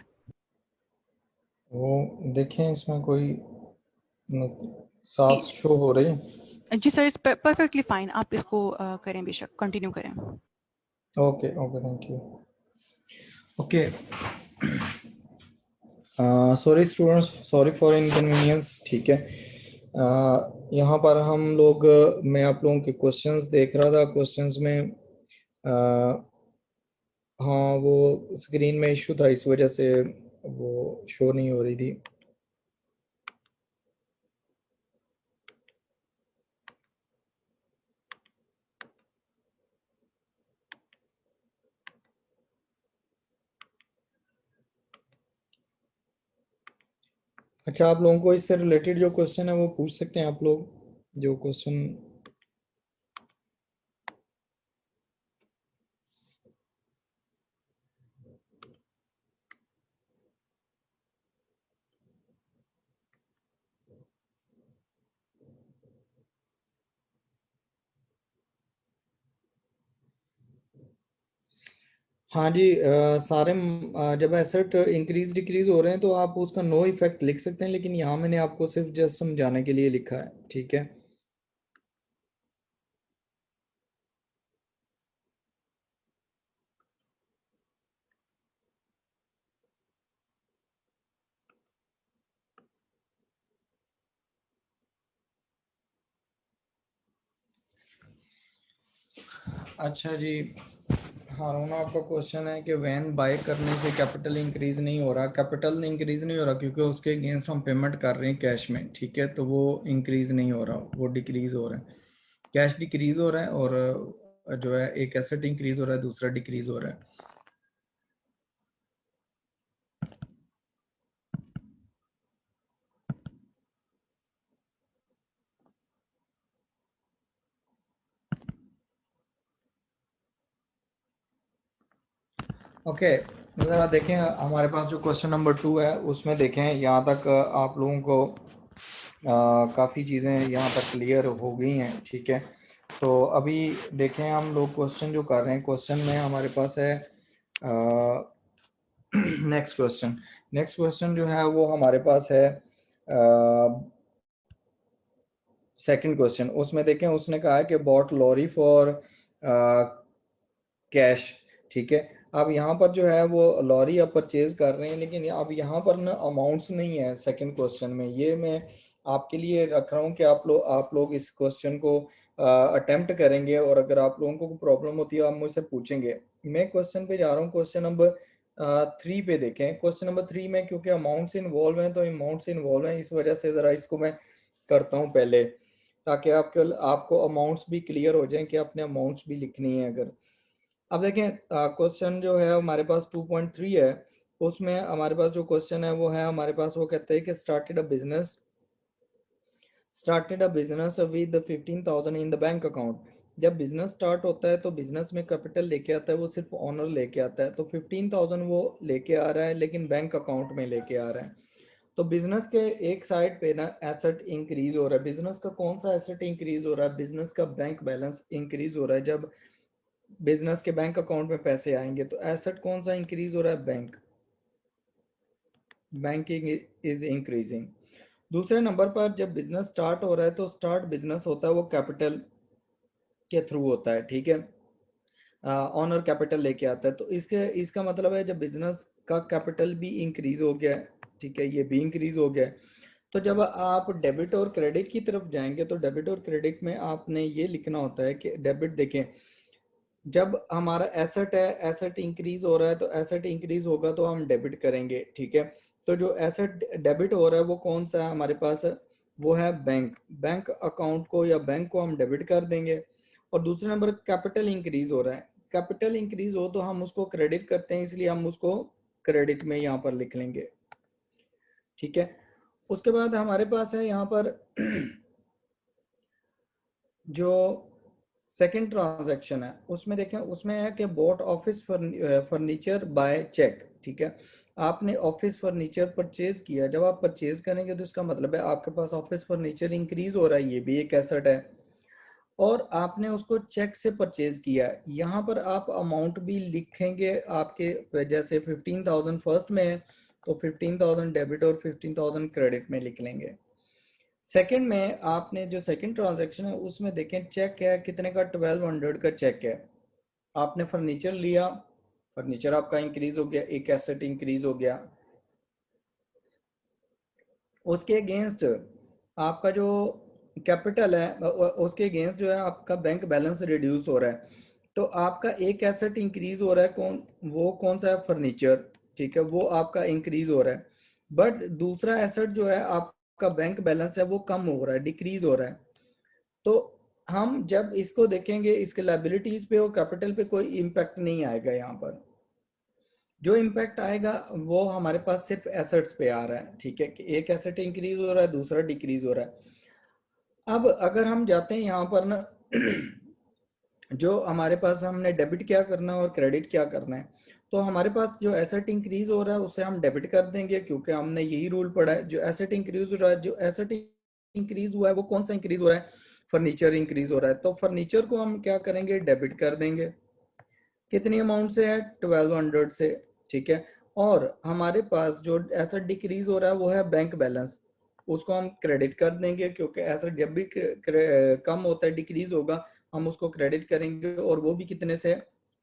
वो देखें, इसमें कोई साफ शो हो रही है? जी सर, इट्स परफेक्टली फाइन, आप इसको करें, बेशक कंटिन्यू करें। Okay okay, thank you. Okay, sorry students, sorry for inconvenience. ठीक है, यहाँ पर हम लोग मैं आप लोगों के क्वेश्चंस देख रहा था। क्वेश्चंस में हाँ, वो स्क्रीन में इशू था, इस वजह से वो शो नहीं हो रही थी। अच्छा, आप लोगों को इससे रिलेटेड जो क्वेश्चन है वो पूछ सकते हैं आप लोग, जो क्वेश्चन। हाँ जी, सारे जब एसेट इंक्रीज डिक्रीज हो रहे हैं तो आप उसका नो इफेक्ट लिख सकते हैं, लेकिन यहाँ मैंने आपको सिर्फ जस्ट समझाने के लिए लिखा है। ठीक है, अच्छा जी। हारून, आपका क्वेश्चन है कि वैन बाय करने से कैपिटल इंक्रीज नहीं हो रहा। कैपिटल इंक्रीज नहीं हो रहा क्योंकि उसके अगेंस्ट हम पेमेंट कर रहे हैं कैश में। ठीक है, तो वो इंक्रीज नहीं हो रहा, वो डिक्रीज हो रहा है। कैश डिक्रीज हो रहा है, और जो है एक एसेट इंक्रीज हो रहा है, दूसरा डिक्रीज हो रहा है। ओके, ज़रा देखें हमारे पास जो क्वेश्चन नंबर 2 है उसमें देखें, यहाँ तक आप लोगों को काफ़ी चीज़ें यहाँ तक क्लियर हो गई हैं। ठीक है, तो अभी देखें हम लोग क्वेश्चन जो कर रहे हैं, क्वेश्चन में हमारे पास है नेक्स्ट क्वेश्चन। नेक्स्ट क्वेश्चन जो है वो हमारे पास है सेकंड क्वेश्चन। उसमें देखें, उसने कहा है कि बॉट लॉरी फॉर कैश। ठीक है, अब यहाँ पर जो है वो लॉरी आप परचेज कर रहे हैं, लेकिन अब यहाँ पर ना अमाउंट्स नहीं है सेकंड क्वेश्चन में। ये मैं आपके लिए रख रहा हूँ कि आप लोग इस क्वेश्चन को अटेम्प्ट करेंगे, और अगर आप लोगों को प्रॉब्लम होती है आप मुझसे पूछेंगे। मैं क्वेश्चन पे जा रहा हूँ, क्वेश्चन नंबर 3 पे देखें। क्वेश्चन नंबर 3 में क्योंकि अमाउंट्स इन्वॉल्व हैं, तो अमाउंट्स इन्वॉल्व हैं, इस वजह से ज़रा इसको मैं करता हूँ पहले, ताकि आपको अमाउंट्स भी क्लियर हो जाएं कि आपने अमाउंट्स भी लिखनी है। अगर अब देखें, क्वेश्चन जो है हमारे पास 2.3 है, उसमें हमारे पास जो क्वेश्चन है वो है, हमारे पास वो कहते हैं कि started a business started a business with 15,000 in the bank account. जब बिजनेस स्टार्ट होता है तो बिजनेस में कैपिटल लेके आता है वो सिर्फ ओनर लेके आता है, तो 15,000 वो लेके आ रहा है लेकिन बैंक अकाउंट में लेके आ रहा है। तो बिजनेस के एक साइड पे ना एसेट इंक्रीज हो रहा है। बिजनेस का कौन सा एसेट इंक्रीज हो रहा है? बिजनेस का बैंक बैलेंस इंक्रीज हो रहा है। जब बिजनेस के बैंक अकाउंट में पैसे आएंगे तो एसेट कौन सा इंक्रीज हो रहा है? Banking is increasing. दूसरे नंबर पर जब बिजनेस स्टार्ट हो रहा है तो स्टार्ट बिजनेस होता है वो कैपिटल के थ्रू होता है, ठीक है, ऑनर कैपिटल लेके आता है। तो इसका मतलब है जब बिजनेस का कैपिटल भी इंक्रीज हो गया है, ठीक है, ये भी इंक्रीज हो गया है। तो जब आप डेबिट और क्रेडिट की तरफ जाएंगे तो डेबिट और क्रेडिट में आपने ये लिखना होता है कि डेबिट देखें, जब हमारा एसेट है, एसेट इंक्रीज हो रहा है तो एसेट इंक्रीज होगा तो हम डेबिट करेंगे, ठीक है। तो जो एसेट डेबिट हो रहा है वो कौन सा है हमारे पास? वो है बैंक। बैंक अकाउंट को या बैंक को हम डेबिट कर देंगे। और दूसरे नंबर कैपिटल इंक्रीज हो रहा है। कैपिटल इंक्रीज हो तो हम उसको क्रेडिट करते हैं, इसलिए हम उसको क्रेडिट में यहाँ पर लिख लेंगे, ठीक है। उसके बाद हमारे पास है यहाँ पर जो सेकंड ट्रांजैक्शन है उसमें देखें, उसमें है कि bought office furniture by cheque, ठीक है। आपने ऑफिस फर्नीचर परचेज किया। जब आप परचेज करेंगे तो इसका मतलब है आपके पास ऑफिस फर्नीचर इंक्रीज हो रहा है, ये भी एक एसेट है। और आपने उसको चेक से परचेज किया। यहाँ पर आप अमाउंट भी लिखेंगे आपके, जैसे 15,000 फर्स्ट में है तो 15,000 डेबिट और 15,000 क्रेडिट में लिख लेंगे। सेकंड में आपने जो सेकंड ट्रांजैक्शन है उसमें देखें चेक है कितने का? 1200 का चेक है। आपने फर्नीचर लिया, फर्नीचर आपका इंक्रीज हो गया, एक एसेट इंक्रीज हो गया। उसके अगेंस्ट आपका जो कैपिटल है उसके अगेंस्ट जो है आपका बैंक बैलेंस रिड्यूस हो रहा है। तो आपका एक एसेट इंक्रीज हो रहा है, वो कौन सा है? फर्नीचर, ठीक है, वो आपका इंक्रीज हो रहा है। बट दूसरा एसेट जो है आपका बैंक बैलेंस है वो कम हो रहा है, डिक्रीज हो रहा है। तो हम जब इसको देखेंगे इसके लायबिलिटीज पे और कैपिटल पे कोई इम्पैक्ट नहीं आएगा। यहाँ पर जो इम्पैक्ट आएगा वो हमारे पास सिर्फ एसेट्स पे आ रहा है, ठीक है, कि एक एसेट इंक्रीज हो रहा है दूसरा डिक्रीज हो रहा है। अब अगर हम जाते हैं यहाँ पर ना जो हमारे पास हमने डेबिट क्या करना है और क्रेडिट क्या करना है, तो हमारे पास जो एसेट इंक्रीज हो रहा है उसे हम डेबिट कर देंगे क्योंकि हमने यही रूल पढ़ा है। जो एसेट इंक्रीज हो रहा है, जो एसेट इंक्रीज हुआ है वो कौन सा इंक्रीज हो रहा है? फर्नीचर इंक्रीज हो रहा है, तो फर्नीचर को हम क्या करेंगे? डेबिट कर देंगे। कितनी अमाउंट से है? 1200 से, ठीक है। और हमारे पास जो एसेट डिक्रीज हो रहा है वो है बैंक बैलेंस, उसको हम क्रेडिट कर देंगे क्योंकि एसेट जब भी कम होता है, डिक्रीज होगा, हम उसको क्रेडिट करेंगे और वो भी कितने से?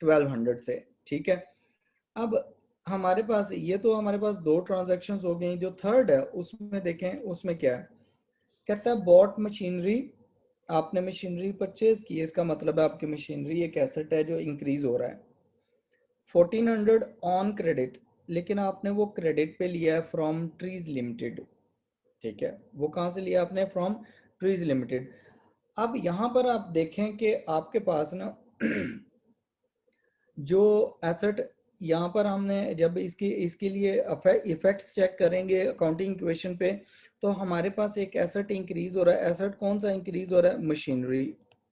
1200 से, ठीक है। अब हमारे पास ये तो हमारे पास दो ट्रांजैक्शंस हो गई। जो थर्ड है उसमें देखें, उसमें क्या है? कहता है बॉट मशीनरी। आपने मशीनरी परचेज की है, इसका मतलब है आपकी मशीनरी एक एसेट है जो इंक्रीज हो रहा है। 1400 ऑन क्रेडिट, लेकिन आपने वो क्रेडिट पे लिया है फ्रॉम ट्रीज लिमिटेड, ठीक है। वो कहाँ से लिया आपने? From trees limited. अब यहाँ पर आप देखें कि आपके पास ना जो एसेट यहाँ पर हमने जब इसके लिए इफेक्ट्स चेक करेंगे अकाउंटिंग इक्वेशन पे, तो हमारे पास एक एसेट इंक्रीज हो रहा है। एसेट कौन सा इंक्रीज हो रहा है? मशीनरी।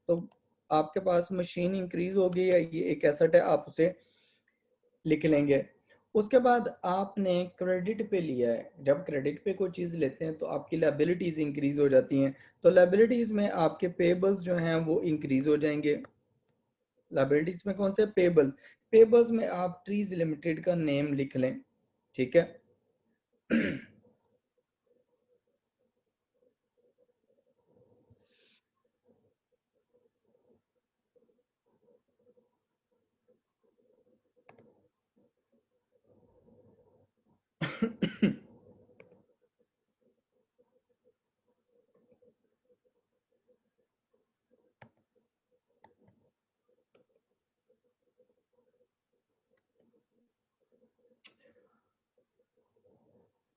तो आपके पास मशीन इंक्रीज हो गई है, ये एक एसेट है, आप उसे लिख लेंगे। उसके बाद आपने क्रेडिट पे लिया है। जब क्रेडिट पे कोई चीज लेते हैं तो आपकी लायबिलिटीज इंक्रीज हो जाती हैं, तो लायबिलिटीज में आपके पेबल्स जो हैं वो इंक्रीज हो जाएंगे। लायबिलिटीज में कौन से? पेबल्स। पेबल्स में आप ट्रीज लिमिटेड का नेम लिख लें, ठीक है।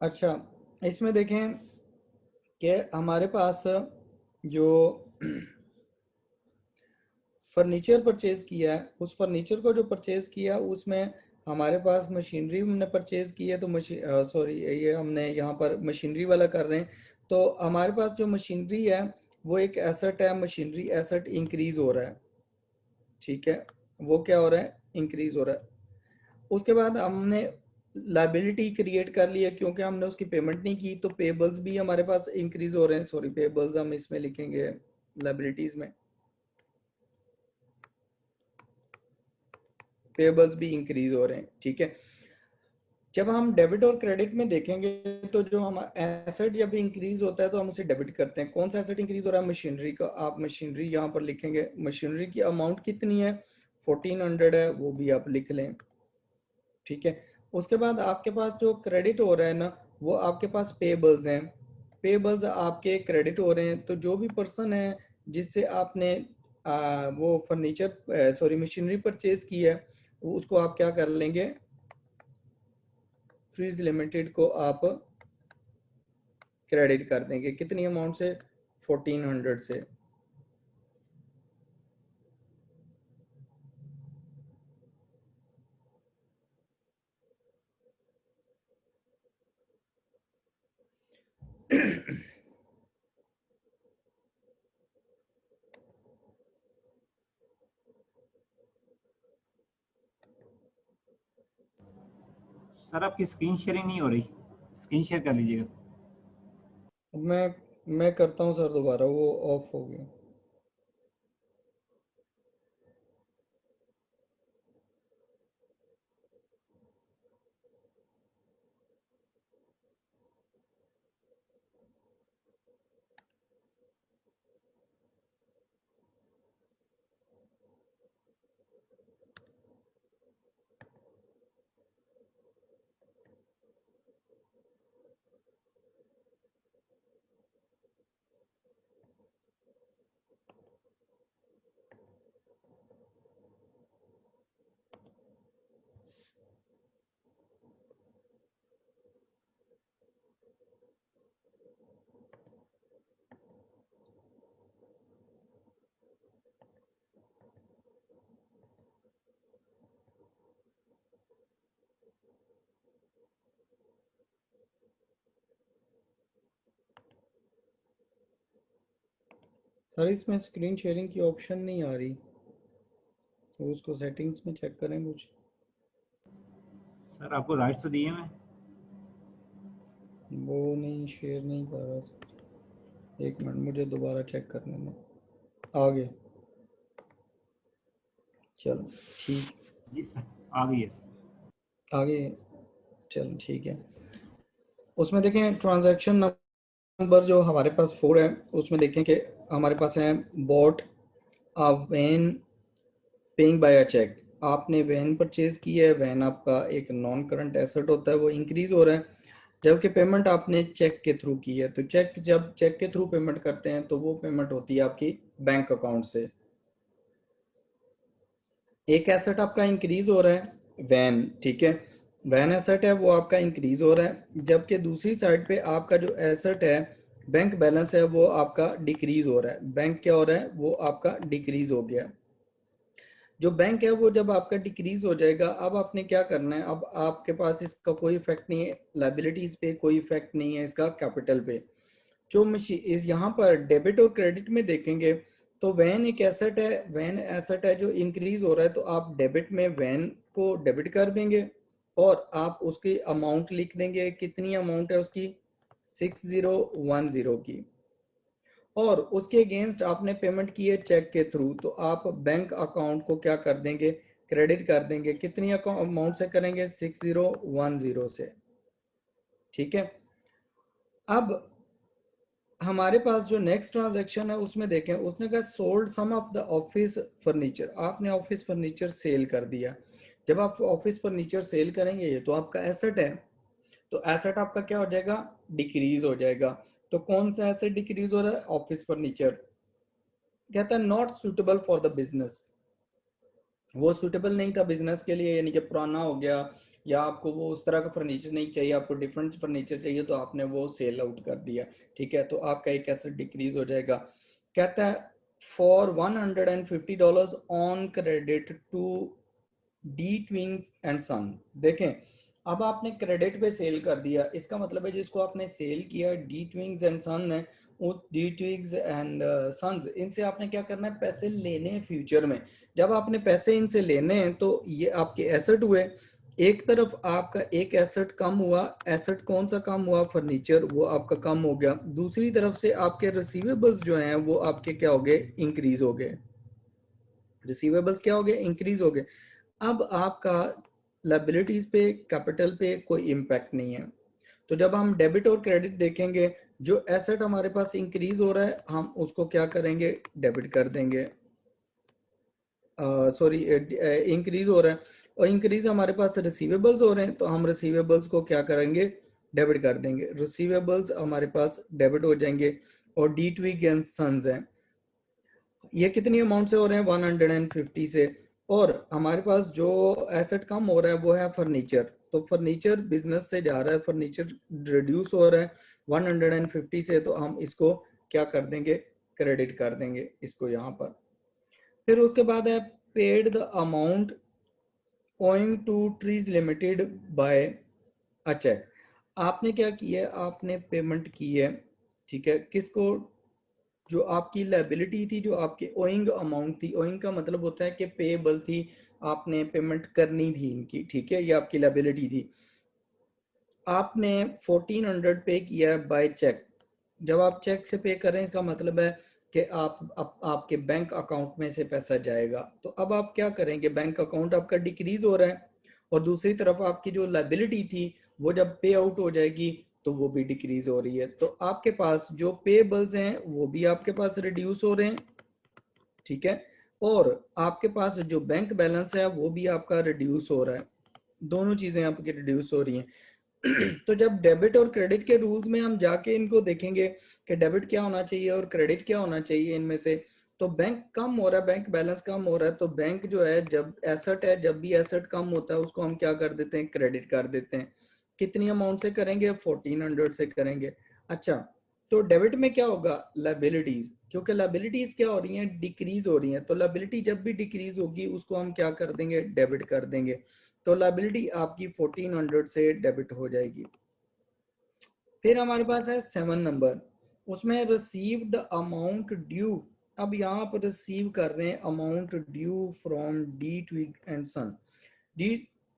अच्छा, इसमें देखें कि हमारे पास जो फर्नीचर परचेज किया है, उस फर्नीचर को जो परचेज किया उसमें हमारे पास मशीनरी हमने परचेज की है, तो सॉरी ये हमने यहाँ पर मशीनरी वाला कर रहे हैं। तो हमारे पास जो मशीनरी है वो एक एसेट है, मशीनरी एसेट इंक्रीज हो रहा है, ठीक है, वो क्या हो रहा है, इंक्रीज हो रहा है। उसके बाद हमने लाइबिलिटी क्रिएट कर ली है क्योंकि हमने उसकी पेमेंट नहीं की, तो पेबल्स भी हमारे पास इंक्रीज हो रहे हैं, सॉरी पेबल्स हम इसमें लिखेंगे लाइबिलिटीज में, पेबल्स भी इंक्रीज हो रहे हैं, ठीक है। जब हम डेबिट और क्रेडिट में देखेंगे तो जो हम एसेट जब इंक्रीज होता है तो हम उसे डेबिट करते हैं। कौन सा एसेट इंक्रीज हो रहा है, मशीनरी का। आप मशीनरी यहाँ पर लिखेंगे, मशीनरी की अमाउंट कितनी है, 1400 है, वो भी आप लिख लें, ठीक है। उसके बाद आपके पास जो क्रेडिट हो रहा है ना, वो आपके पास पेबल्स हैं, पेबल्स आपके क्रेडिट हो रहे हैं। तो जो भी पर्सन है जिससे आपने वो फर्नीचर सॉरी मशीनरी परचेज की है, उसको आप क्या कर लेंगे, फ्रीज लिमिटेड को आप क्रेडिट कर देंगे, कितनी अमाउंट से, 1400 से। सर आपकी स्क्रीन शेयरिंग नहीं हो रही, स्क्रीन शेयर कर लीजिएगा। मैं करता हूँ सर दोबारा, वो ऑफ हो गया। सर इसमें स्क्रीन शेयरिंग की ऑप्शन नहीं आ रही, तो उसको सेटिंग्स में चेक करें कुछ। सर आपको राइट्स तो दिए मैं। वो नहीं, शेयर नहीं कर रहा सर, एक मिनट मुझे दोबारा चेक करने में। आगे, चलो ठीक, जी सर आ गई है सर। आगे, चलो ठीक है। उसमें देखें ट्रांजैक्शन नंबर जो हमारे पास 4 है, उसमें देखें कि हमारे पास है bought a van paying by a cheque. आपने वैन परचेज की है, वैन आपका एक नॉन करंट एसेट होता है, वो इंक्रीज हो रहा है, जबकि पेमेंट आपने चेक के थ्रू की है। तो चेक, जब चेक के थ्रू पेमेंट करते हैं तो वो पेमेंट होती है आपकी बैंक अकाउंट से। एक एसेट आपका इंक्रीज हो रहा है वैन, ठीक है, वैन एसेट है वो आपका इंक्रीज हो रहा है, जबकि दूसरी साइड पे आपका जो एसेट है बैंक बैलेंस है वो आपका डिक्रीज हो रहा है। बैंक क्या हो रहा है, वो आपका डिक्रीज हो गया। जो बैंक है वो जब आपका डिक्रीज हो जाएगा, अब आपने क्या करना है, अब आपके पास इसका कोई इफेक्ट नहीं है लाइबिलिटीज पे, कोई इफेक्ट नहीं है इसका कैपिटल पे। जो इस यहाँ पर डेबिट और क्रेडिट में देखेंगे तो वैन एक एसेट है, वैन एसेट है जो इंक्रीज हो रहा है, तो आप डेबिट में वैन को डेबिट कर देंगे और आप उसकी अमाउंट लिख देंगे, कितनी अमाउंट है उसकी, 6010 की, और उसके अगेंस्ट आपने पेमेंट की है चेक के थ्रू, तो आप बैंक अकाउंट को क्या कर देंगे, क्रेडिट कर देंगे। कितनी अमाउंट से करेंगे, 6010 से, ठीक है। अब हमारे पास जो नेक्स्ट ट्रांजैक्शन है उसमें देखें, उसने कहा sold some of the office furniture. आपने ऑफिस फर्नीचर सेल कर दिया। जब आप ऑफिस फर्नीचर सेल करेंगे, ये तो आपका एसेट है, तो एसेट आपका क्या हो जाएगा, डिक्रीज हो जाएगा। तो कौन सा एसेट डिक्रीज हो रहा है, ऑफिस फर्नीचर। कहता है not suitable for the business, वो सुटेबल नहीं था बिजनेस के लिए, यानी कि पुराना हो गया, या आपको वो उस तरह का फर्नीचर नहीं चाहिए, आपको डिफरेंट फर्नीचर चाहिए, तो आपने वो सेल आउट कर दिया, ठीक है। तो आपका एक एसेट डिक्रीज हो जाएगा। कहता है for $150 on credit to the Twings and son. देखें अब आपने क्रेडिट पे सेल कर दिया, इसका मतलब है जिसको आपने सेल किया डी ट्विग्स एंड सन है, वो डी ट्विग्स एंड सन्स, इनसे आपने क्या करना है, पैसे लेने हैं फ्यूचर में। जब आपने पैसे इनसे लेने हैं तो ये आपके एसेट हुए। एक तरफ आपका एक एसेट कम हुआ, एसेट कौन सा कम हुआ, फर्नीचर, वो आपका कम हो गया। दूसरी तरफ से आपके रिसीवेबल्स जो हैं वो आपके क्या हो गए, इंक्रीज हो गए। रिसीवेबल्स क्या हो गए, इंक्रीज हो गए। अब आपका लायबिलिटीज पे, कैपिटल पे कोई इम्पैक्ट नहीं है। तो जब हम डेबिट और क्रेडिट देखेंगे, जो एसेट हमारे पास इंक्रीज हो रहा है हम उसको क्या करेंगे, डेबिट कर देंगे, सॉरी इंक्रीज हो रहा है, और इंक्रीज हमारे पास रिसीवेबल्स हो रहे हैं तो हम रिसीवेबल्स को क्या करेंगे, डेबिट कर देंगे। रिसीवेबल्स हमारे पास डेबिट हो जाएंगे। और डी ट्विग एंड सन्स हैं, ये कितनी अमाउंट से हो रहे हैं, 150 से। और हमारे पास जो एसेट कम हो रहा है वो है फर्नीचर, तो फर्नीचर बिजनेस से जा रहा है, फर्नीचर रिड्यूस हो रहा है 150 से, तो हम इसको क्या कर देंगे, क्रेडिट कर देंगे इसको यहाँ पर। फिर उसके बाद है paid the amount owing to Trees limited by a cheque. आपने क्या किया है, आपने पेमेंट की है, ठीक है, किसको, जो आपकी लायबिलिटी थी, जो आपकी ओइंग अमाउंट थी, ओइंग का मतलब होता है कि पेएबल थी, आपने पेमेंट करनी थी इनकी, ठीक है, ये आपकी लायबिलिटी थी। आपने 1400 पे किया है बाय चेक। जब आप चेक से पे करें इसका मतलब है कि आपके बैंक अकाउंट में से पैसा जाएगा। तो अब आप क्या करेंगे, बैंक अकाउंट आपका डिक्रीज हो रहा है, और दूसरी तरफ आपकी जो लायबिलिटी थी वो जब पे आउट हो जाएगी तो वो भी डिक्रीज हो रही है। तो आपके पास जो पेबल्स हैं वो भी आपके पास रिड्यूस हो रहे हैं, ठीक है, और आपके पास जो बैंक बैलेंस है वो भी आपका रिड्यूस हो रहा है, दोनों चीजें आपकी रिड्यूस हो रही हैं। तो जब डेबिट और क्रेडिट के रूल्स में हम जाके इनको देखेंगे कि डेबिट क्या होना चाहिए और क्रेडिट क्या होना चाहिए इनमें से, तो बैंक कम हो रहा है, बैंक बैलेंस कम हो रहा है, तो बैंक जो है, जब एसेट है, जब भी एसेट कम होता है उसको हम क्या कर देते हैं, क्रेडिट कर देते हैं। कितनी अमाउंट से करेंगे, 1400 से करेंगे। अच्छा, तो डेबिट में क्या होगा, लायबिलिटीज, क्योंकि लायबिलिटीज क्या हो रही हैं, डिक्रीज हो रही हैं, तो लायबिलिटी जब भी डिक्रीज होगी उसको हम क्या कर देंगे, डेबिट कर देंगे। तो लायबिलिटी आपकी 1400 से डेबिट हो जाएगी। फिर हमारे पास है 7 नंबर, उसमें रिसीव द अमाउंट ड्यू। अब यहाँ पर रिसीव कर रहे हैं amount due from D Twigg and son. D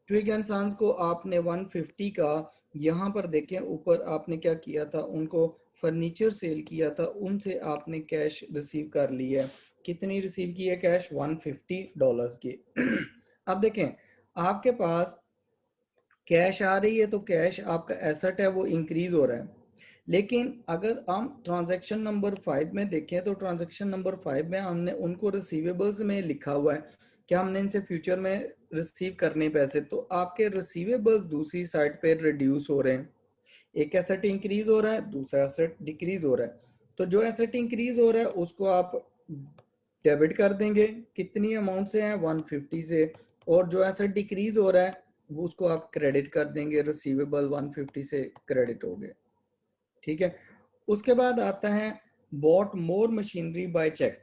Twigg and sons को आपने 150 का, यहाँ पर देखें ऊपर आपने क्या किया था, उनको फर्नीचर सेल किया था, उनसे आपने कैश रिसीव कर लिया है। कितनी रिसीव की है कैश, $150 की। अब देखें आपके पास कैश आ रही है, तो कैश आपका एसेट है वो इंक्रीज हो रहा है। लेकिन अगर हम ट्रांजैक्शन नंबर 5 में देखें, तो ट्रांजैक्शन नंबर 5 में हमने उनको रिसीवेबल्स में लिखा हुआ है कि हमने इनसे फ्यूचर में रिसीव करने पैसे, तो आपके रिसीवेबल्स दूसरी साइड पे रिड्यूस हो रहे हैं। एक एसेट इंक्रीज हो रहा है, दूसरा एसेट डिक्रीज हो रहा है। तो जो एसेट इंक्रीज हो रहा है उसको आप डेबिट कर देंगे, कितनी अमाउंट से है, 150 से। और जो एसेट डिक्रीज हो रहा है वो उसको आप क्रेडिट कर देंगे, रिसीवेबल 150 से क्रेडिट हो गए, ठीक है। उसके बाद आता है bought more machinery by cheque.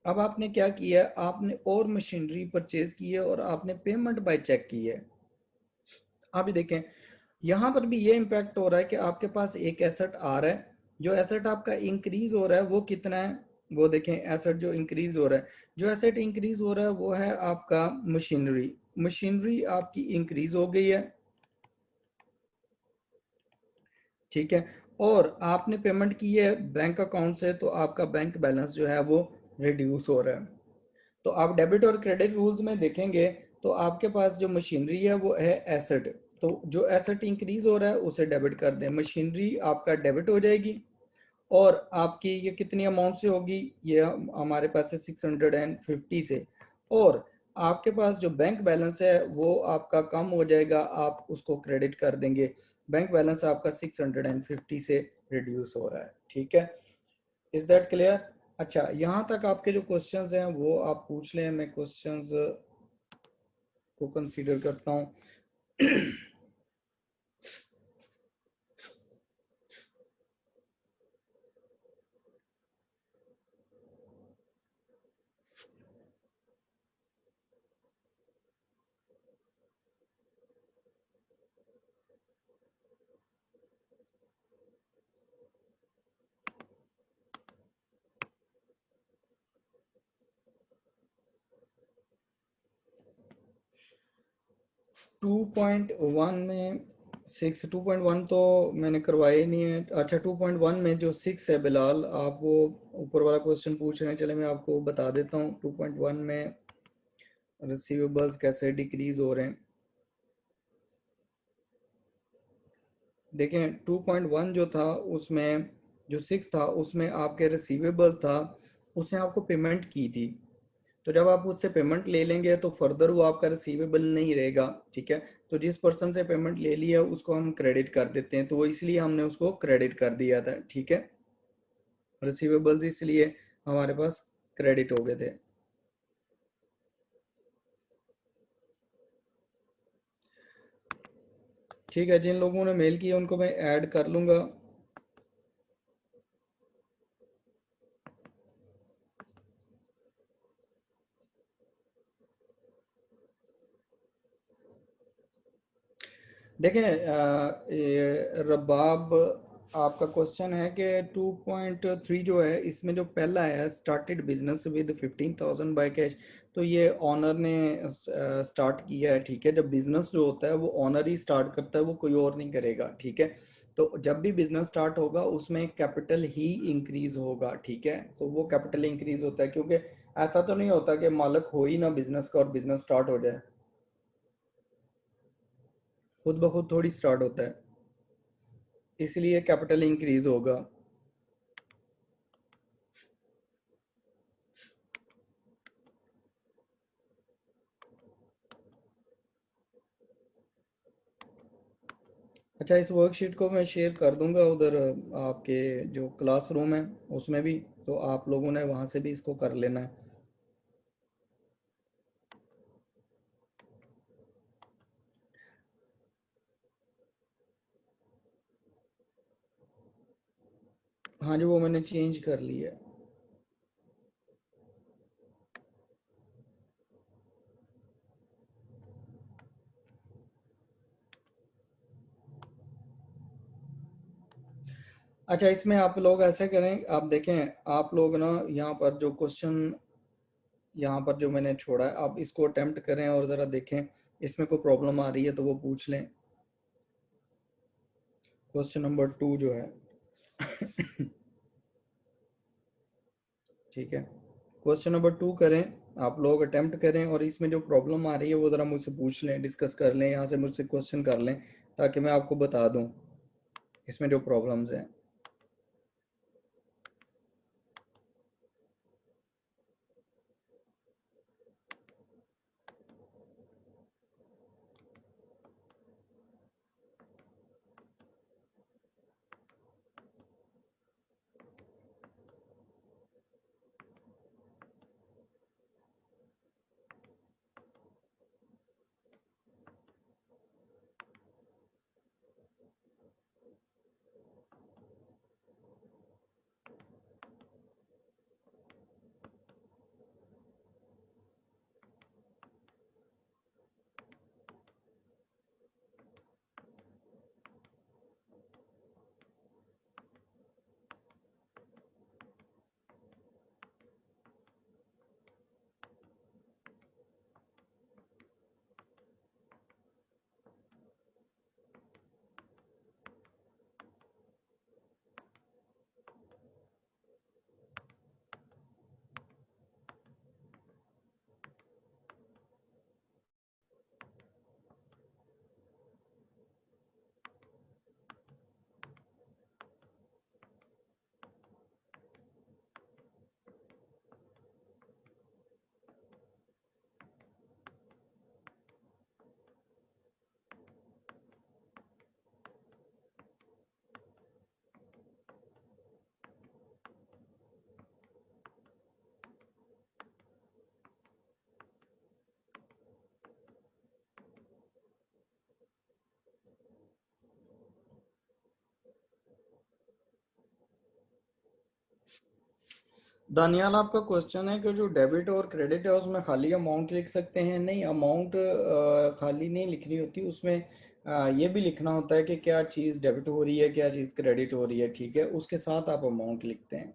अब आपने क्या किया, आपने और मशीनरी परचेज की है और आपने पेमेंट बाय चेक की है। आप देखें यहाँ पर भी ये इम्पैक्ट हो रहा है कि आपके पास एक एसेट आ रहा है, जो एसेट आपका इंक्रीज हो रहा है वो कितना है, वो देखें एसेट जो इंक्रीज हो रहा है, जो एसेट इंक्रीज हो रहा है वो है आपका मशीनरी। मशीनरी आपकी इंक्रीज हो गई है, ठीक है, और आपने पेमेंट की है बैंक अकाउंट से, तो आपका बैंक बैलेंस जो है वो रिड्यूस हो रहा है। तो आप डेबिट और क्रेडिट रूल्स में देखेंगे तो आपके पास जो मशीनरी है वो है एसेट, तो जो एसेट इंक्रीज हो रहा है उसे डेबिट कर दें, मशीनरी आपका डेबिट हो जाएगी। और आपकी ये कितनी अमाउंट से होगी, ये हमारे पास है 650 से। और आपके पास जो बैंक बैलेंस है वो आपका कम हो जाएगा, आप उसको क्रेडिट कर देंगे, बैंक बैलेंस आपका 650 से रिड्यूस हो रहा है, ठीक है। Is that clear. अच्छा, यहाँ तक आपके जो क्वेश्चंस हैं वो आप पूछ लें, मैं क्वेश्चंस को कंसीडर करता हूँ। 2.1 में 6, 2.1 तो मैंने करवाया ही नहीं है। अच्छा, 2.1 में जो 6 है बिलाल, आप वो ऊपर वाला क्वेश्चन पूछ रहे हैं, चले मैं आपको बता देता हूँ 2.1 में रिसीवेबल्स कैसे डिक्रीज हो रहे हैं। देखें 2.1 जो था उसमें जो 6 था उसमें आपके रिसीवेबल था, उसने आपको पेमेंट की थी, तो जब आप उससे पेमेंट ले लेंगे तो फर्दर वो आपका रिसीवेबल नहीं रहेगा, ठीक है। तो जिस पर्सन से पेमेंट ले लिया उसको हम क्रेडिट कर देते हैं, तो वो इसलिए हमने उसको क्रेडिट कर दिया था, ठीक है। रिसीवेबल्स इसलिए हमारे पास क्रेडिट हो गए थे। ठीक है, जिन लोगों ने मेल किया उनको मैं ऐड कर लूँगा। देखें रबाब, आपका क्वेश्चन है कि 2.3 जो है इसमें जो पहला है started business with 15,000 by cash, तो ये ऑनर ने स्टार्ट किया है, ठीक है। जब बिजनेस जो होता है वो ऑनर ही स्टार्ट करता है, वो कोई और नहीं करेगा, ठीक है। तो जब भी बिजनेस स्टार्ट होगा उसमें कैपिटल ही इंक्रीज होगा, ठीक है। तो वो कैपिटल इंक्रीज होता है, क्योंकि ऐसा तो नहीं होता कि मालिक हो ही ना बिजनेस का और बिजनेस स्टार्ट हो जाए, खुद ब खुद थोड़ी स्टार्ट होता है, इसलिए कैपिटल इंक्रीज होगा। अच्छा, इस वर्कशीट को मैं शेयर कर दूंगा उधर आपके जो क्लासरूम है उसमें भी, तो आप लोगों ने वहाँ से भी इसको कर लेना है। हाँ जी, वो मैंने चेंज कर लिया है। अच्छा, इसमें आप लोग ऐसे करें, आप देखें, आप लोग ना यहाँ पर जो क्वेश्चन यहाँ पर जो मैंने छोड़ा है आप इसको अटेम्प्ट करें और ज़रा देखें इसमें कोई प्रॉब्लम आ रही है तो वो पूछ लें। क्वेश्चन नंबर 2 जो है ठीक है, क्वेश्चन नंबर 2 करें, आप लोग अटेम्प्ट करें और इसमें जो प्रॉब्लम आ रही है वो ज़रा मुझसे पूछ लें, डिस्कस कर लें, यहाँ से मुझसे क्वेश्चन कर लें ताकि मैं आपको बता दूँ इसमें जो प्रॉब्लम्स हैं। दानियाल, आपका क्वेश्चन है कि जो डेबिट और क्रेडिट है उसमें खाली अमाउंट लिख सकते हैं? नहीं, अमाउंट खाली नहीं लिखनी होती, उसमें ये भी लिखना होता है कि क्या चीज़ डेबिट हो रही है, क्या चीज़ क्रेडिट हो रही है, ठीक है, उसके साथ आप अमाउंट लिखते हैं।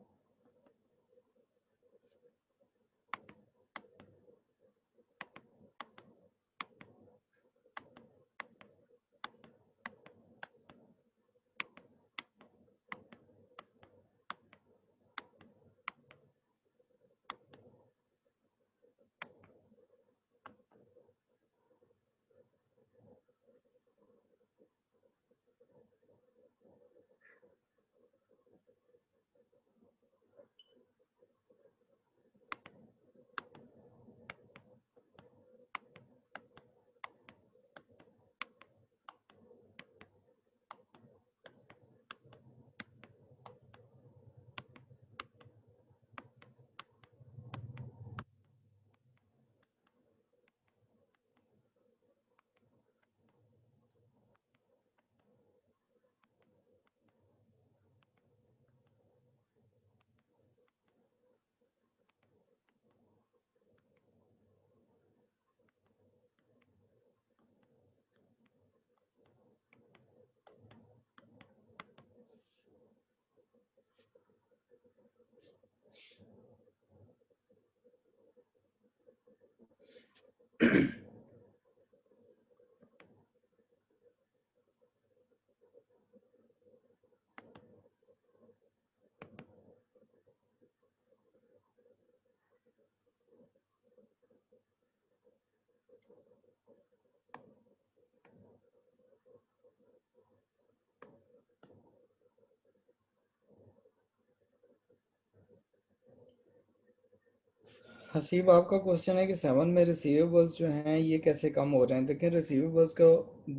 हसीब, आपका क्वेश्चन है कि 7 में रिसीवेबल्स जो हैं ये कैसे कम हो रहे हैं। देखिए, रिसीवेबल्स का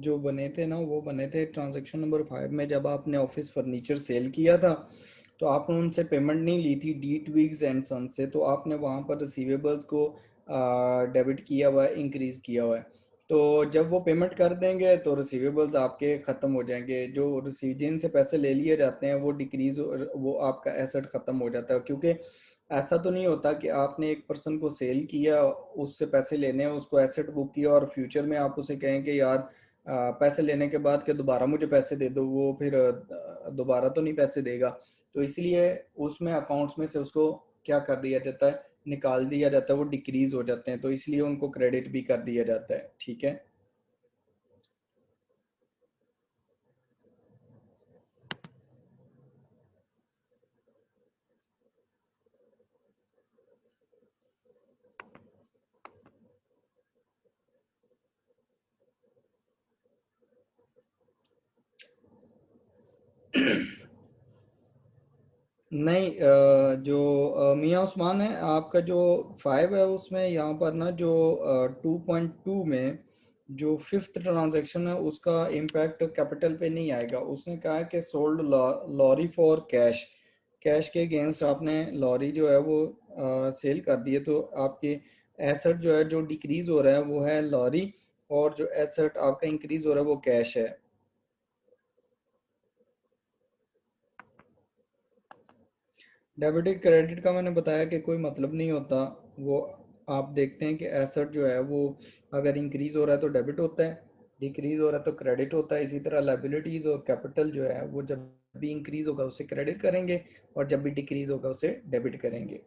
जो बने थे ना, वो बने थे ट्रांजैक्शन नंबर 5 में, जब आपने ऑफिस फर्नीचर सेल किया था तो आपने उनसे पेमेंट नहीं ली थी डी ट्विग्स एंड सन से, तो आपने वहाँ पर रिसीवेबल्स को डेबिट किया हुआ है, इंक्रीज किया हुआ है। तो जब वो पेमेंट कर देंगे तो रिसीवेबल्स आपके ख़त्म हो जाएंगे, जो रिसीव जिनसे पैसे ले लिए जाते हैं वो डिक्रीज, वो आपका एसेट ख़त्म हो जाता है। क्योंकि ऐसा तो नहीं होता कि आपने एक पर्सन को सेल किया, उससे पैसे लेने हैं, उसको एसेट बुक किया और फ्यूचर में आप उसे कहें कि यार पैसे लेने के बाद के दोबारा मुझे पैसे दे दो, वो फिर दोबारा तो नहीं पैसे देगा। तो इसलिए उसमें अकाउंट्स में से उसको क्या कर दिया जाता है, निकाल दिया जाता है, वो डिक्रीज हो जाते हैं, तो इसलिए उनको क्रेडिट भी कर दिया जाता है, ठीक है। नहीं, जो मियाँ उस्मान है, आपका जो 5 है उसमें यहाँ पर ना जो 2.2 में जो फिफ्थ ट्रांजैक्शन है उसका इम्पैक्ट कैपिटल पे नहीं आएगा। उसने कहा है कि sold lorry for cash, cash के अगेंस्ट आपने लॉरी जो है वो सेल कर दी है, तो आपके एसेट जो है जो डिक्रीज हो रहा है वो है लॉरी, और जो एसेट आपका इंक्रीज हो रहा है वो कैश है। डेबिट क्रेडिट का मैंने बताया कि कोई मतलब नहीं होता। वो आप देखते हैं कि एसेट जो है वो अगर इंक्रीज हो रहा है तो डेबिट होता है, डिक्रीज हो रहा है तो क्रेडिट होता है। इसी तरह लाइबिलिटीज और कैपिटल जो है वो जब भी इंक्रीज होगा उसे क्रेडिट करेंगे, और जब भी डिक्रीज होगा उसे डेबिट करेंगे।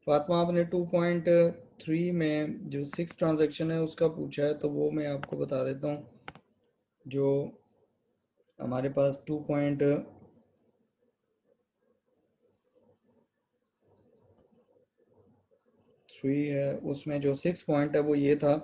फातिमा, आपने 2.3 में जो 6 ट्रांजैक्शन है उसका पूछा है, तो वो मैं आपको बता देता हूँ। जो हमारे पास 2.3 है, उसमें जो 6 पॉइंट है वो ये था,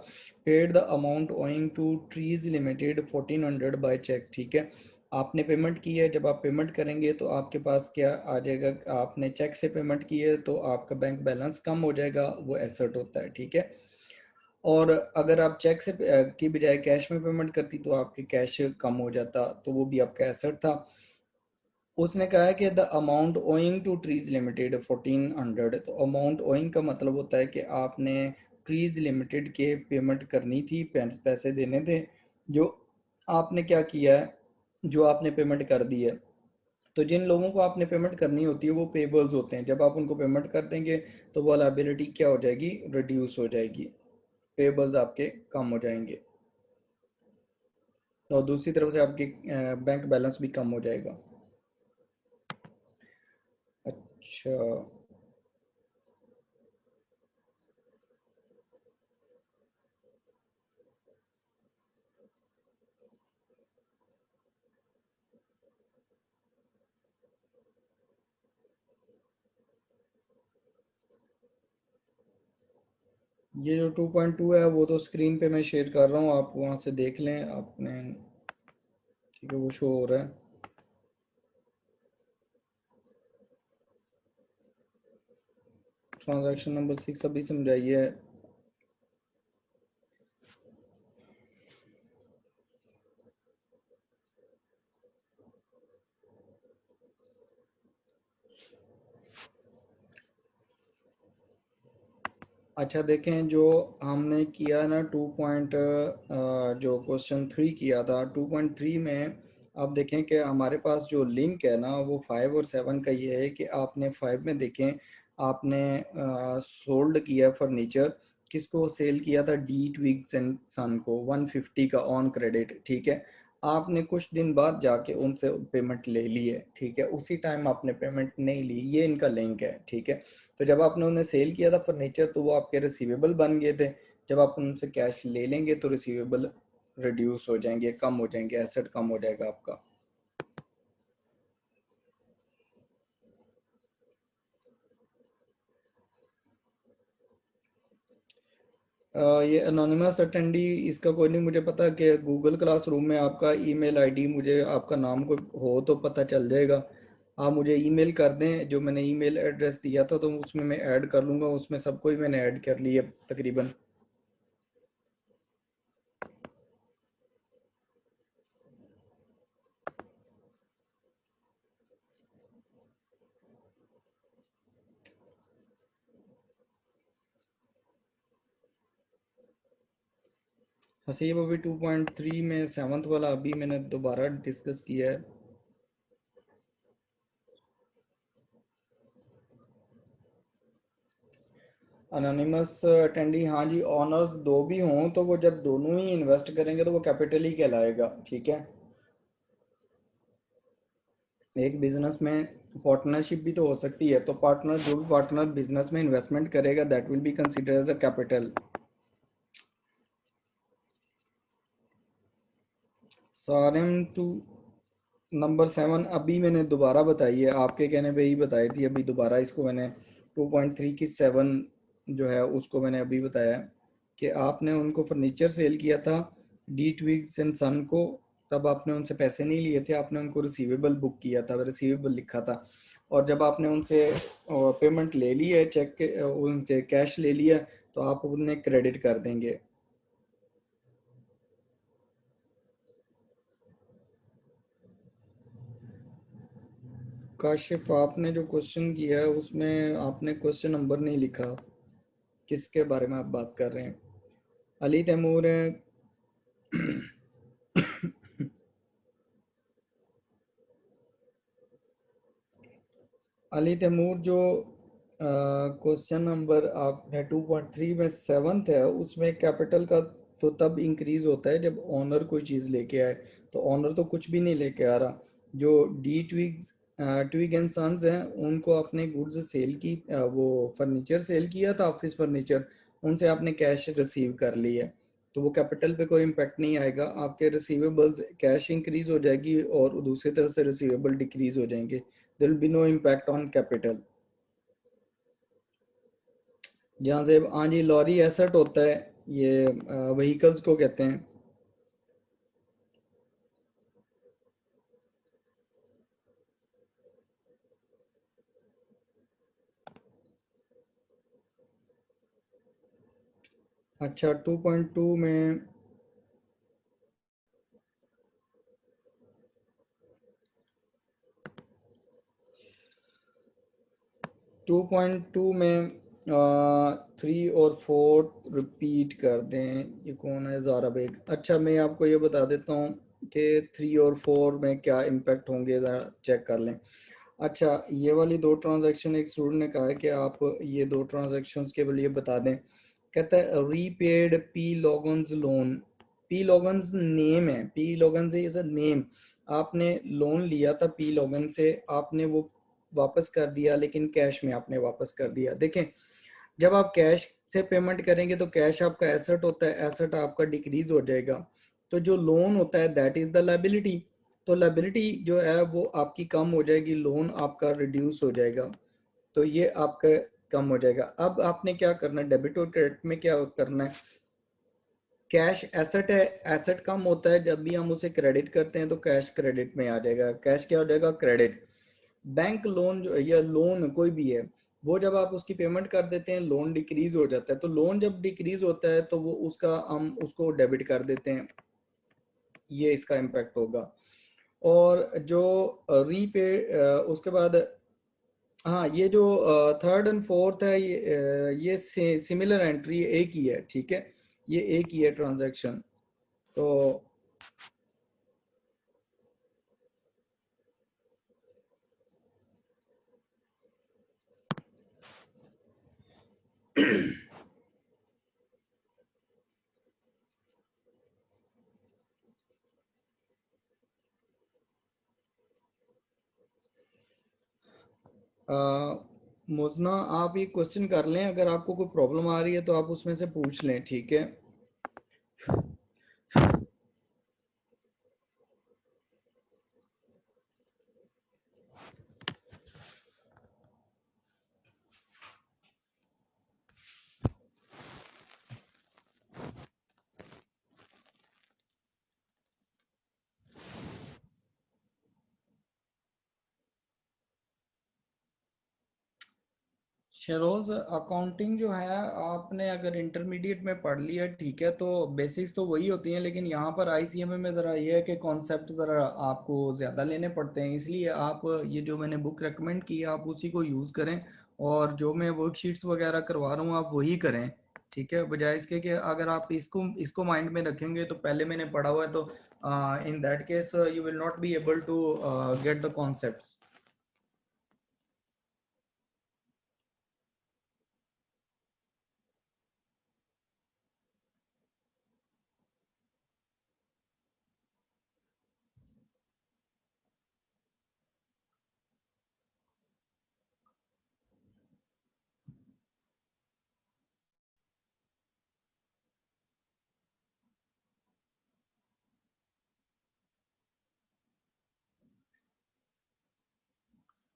paid the amount owing to Trees limited 1400 by cheque, ठीक है। आपने पेमेंट की है, जब आप पेमेंट करेंगे तो आपके पास क्या आ जाएगा, आपने चेक से पेमेंट की है तो आपका बैंक बैलेंस कम हो जाएगा, वो एसेट होता है, ठीक है। और अगर आप चेक से की बजाय कैश में पेमेंट करती तो आपके कैश कम हो जाता, तो वो भी आपका एसेट था। उसने कहा है कि the amount owing to Trees limited 1400। तो अमाउंट ओइंग का मतलब होता है कि आपने ट्रीज लिमिटेड के पेमेंट करनी थी, पैसे देने थे, जो आपने क्या किया है, जो आपने पेमेंट कर दी है। तो जिन लोगों को आपने पेमेंट करनी होती है वो पेबल्स होते हैं, जब आप उनको पेमेंट कर देंगे तो वो लायबिलिटी क्या हो जाएगी, रिड्यूस हो जाएगी, पेबल्स आपके कम हो जाएंगे, और दूसरी तरफ से आपकी बैंक बैलेंस भी कम हो जाएगा। अच्छा, ये जो 2.2 है वो तो स्क्रीन पे मैं शेयर कर रहा हूँ, आप वहाँ से देख लें आपने, ठीक है, वो शो हो रहा है। ट्रांजैक्शन नंबर 6 अभी समझाइए। अच्छा देखें, जो हमने किया ना जो क्वेश्चन 3 किया था, 2.3 में आप देखें कि हमारे पास जो लिंक है ना वो 5 और 7 का ये है कि आपने 5 में देखें, आपने सोल्ड किया फर्नीचर, किसको सेल किया था, डी ट्विग्स एंड सन को 150 का ऑन क्रेडिट, ठीक है। आपने कुछ दिन बाद जाके उनसे पेमेंट ले ली है, ठीक है, उसी टाइम आपने पेमेंट नहीं ली, ये इनका लिंक है, ठीक है। तो जब आपने उन्हें सेल किया था फर्नीचर तो वो आपके रिसीवेबल बन गए थे, जब आप उनसे कैश ले लेंगे तो रिसीवेबल रिड्यूस हो जाएंगे, कम हो जाएंगे, एसेट कम हो जाएगा आपका। ये अनोनिमस अटेंडी, इसका कोई नहीं मुझे पता कि गूगल क्लासरूम में आपका ईमेल आईडी, मुझे आपका नाम कोई हो तो पता चल जाएगा, आप मुझे ईमेल कर दें, जो मैंने ईमेल एड्रेस दिया था तो उसमें मैं ऐड कर लूँगा, उसमें सबको ही मैंने ऐड कर लिया तकरीबन। हसीब अभी 2.3 में 7th वाला अभी मैंने दोबारा डिस्कस किया है। अनोनिमस अटेंडी, हाँ जी, ऑनर्स दो भी हों तो वो जब दोनों ही इन्वेस्ट करेंगे तो वो कैपिटल ही कहलाएगा, ठीक है। एक बिजनेस में पार्टनरशिप भी तो हो सकती है, तो पार्टनर, जो भी पार्टनर बिजनेस में इन्वेस्टमेंट करेगा that will be consider as a capital. सारेम टू नंबर 7 अभी मैंने दोबारा बताई है, आपके कहने पे ही बताई थी, अभी दोबारा इसको मैंने 2.3 की 7 जो है उसको मैंने अभी बताया कि आपने उनको फर्नीचर सेल किया था डी ट्विग्स एंड सन को, तब आपने उनसे पैसे नहीं लिए थे, आपने उनको रिसीवेबल बुक किया था, रिसीवेबल लिखा था, और जब आपने उनसे पेमेंट ले ली है, चेक के उनसे कैश ले लिया, तो आप उन्हें क्रेडिट कर देंगे। काशिफ, आपने जो क्वेश्चन किया है उसमें आपने क्वेश्चन नंबर नहीं लिखा, किसके बारे में आप बात कर रहे हैं? अली तैमूर है। अली तैमूर, जो क्वेश्चन नंबर आपने 2.3 में 7th है, उसमें कैपिटल का तो तब इंक्रीज होता है जब ऑनर कोई चीज़ लेके आए, तो ऑनर तो कुछ भी नहीं लेके आ रहा। जो D Twiggs Twigg and sons हैं उनको आपने गुड्स सेल की, वो फर्नीचर सेल किया था, ऑफिस फर्नीचर, उनसे आपने कैश रिसीव कर ली है, तो वो कैपिटल पे कोई इम्पेक्ट नहीं आएगा, आपके रिसीवेबल्स कैश इंक्रीज हो जाएगी और दूसरी तरफ से रिसीवेबल डिक्रीज हो जाएंगे, there will be no impact on capital. जहाँ से, हाँ जी, लॉरी एसेट होता है, ये व्हीकल्स को कहते हैं। अच्छा, 2.2 में 2.2 में 3 और 4 रिपीट कर दें। ये कौन है? ज़ारा बेग। अच्छा, मैं आपको ये बता देता हूँ कि 3 और 4 में क्या इम्पेक्ट होंगे, ज़रा चेक कर लें। अच्छा, ये वाली दो ट्रांजैक्शन एक स्टूडेंट ने कहा है कि आप ये दो ट्रांजैक्शंस के लिए बता दें। कहता है repaid P Logans loan. P Logans name है, P Logans is a name. आपने लोन लिया था पी लॉगन से, आपने वो वापस कर दिया, लेकिन कैश में आपने वापस कर दिया। देखें, जब आप कैश से पेमेंट करेंगे तो कैश आपका एसेट होता है, एसेट आपका डिक्रीज हो जाएगा। तो जो लोन होता है दैट इज द लायबिलिटी। तो लायबिलिटी जो है वो आपकी कम हो जाएगी, लोन आपका रिड्यूस हो जाएगा। तो ये आपका कम हो जाएगा। अब आपने क्या करना है, डेबिट और क्रेडिट में क्या करना है? कैश एसेट है, एसेट कम होता है जब भी हम उसे क्रेडिट करते हैं, तो कैश क्रेडिट में आ जाएगा। कैश क्या हो जाएगा? क्रेडिट। बैंक लोन जो या लोन कोई भी है, वो जब आप उसकी पेमेंट कर देते हैं, लोन डिक्रीज हो जाता है। तो लोन जब डिक्रीज होता है तो वो उसका हम उसको डेबिट कर देते हैं, ये इसका इम्पैक्ट होगा। और जो रीपे उसके बाद, हाँ, ये जो थर्ड एंड फोर्थ है, ये सिमिलर एंट्री एक ही है, ठीक है, ये एक ही है ट्रांजैक्शन। तो मुजना, आप ये क्वेश्चन कर लें, अगर आपको कोई प्रॉब्लम आ रही है तो आप उसमें से पूछ लें, ठीक है। शरोज, अकाउंटिंग जो है आपने अगर इंटरमीडिएट में पढ़ लिया, ठीक है, तो बेसिक्स तो वही होती हैं, लेकिन यहाँ पर आईसीएमए में ज़रा ये है कि कॉन्सेप्ट ज़रा आपको ज़्यादा लेने पड़ते हैं। इसलिए आप ये जो मैंने बुक रेकमेंड की है आप उसी को यूज़ करें, और जो मैं वर्कशीट्स वगैरह करवा रहा हूँ आप वही करें, ठीक है। बजाय इसके कि अगर आप इसको इसको माइंड में रखेंगे तो पहले मैंने पढ़ा हुआ है, तो in that case you will not be able to get the concepts.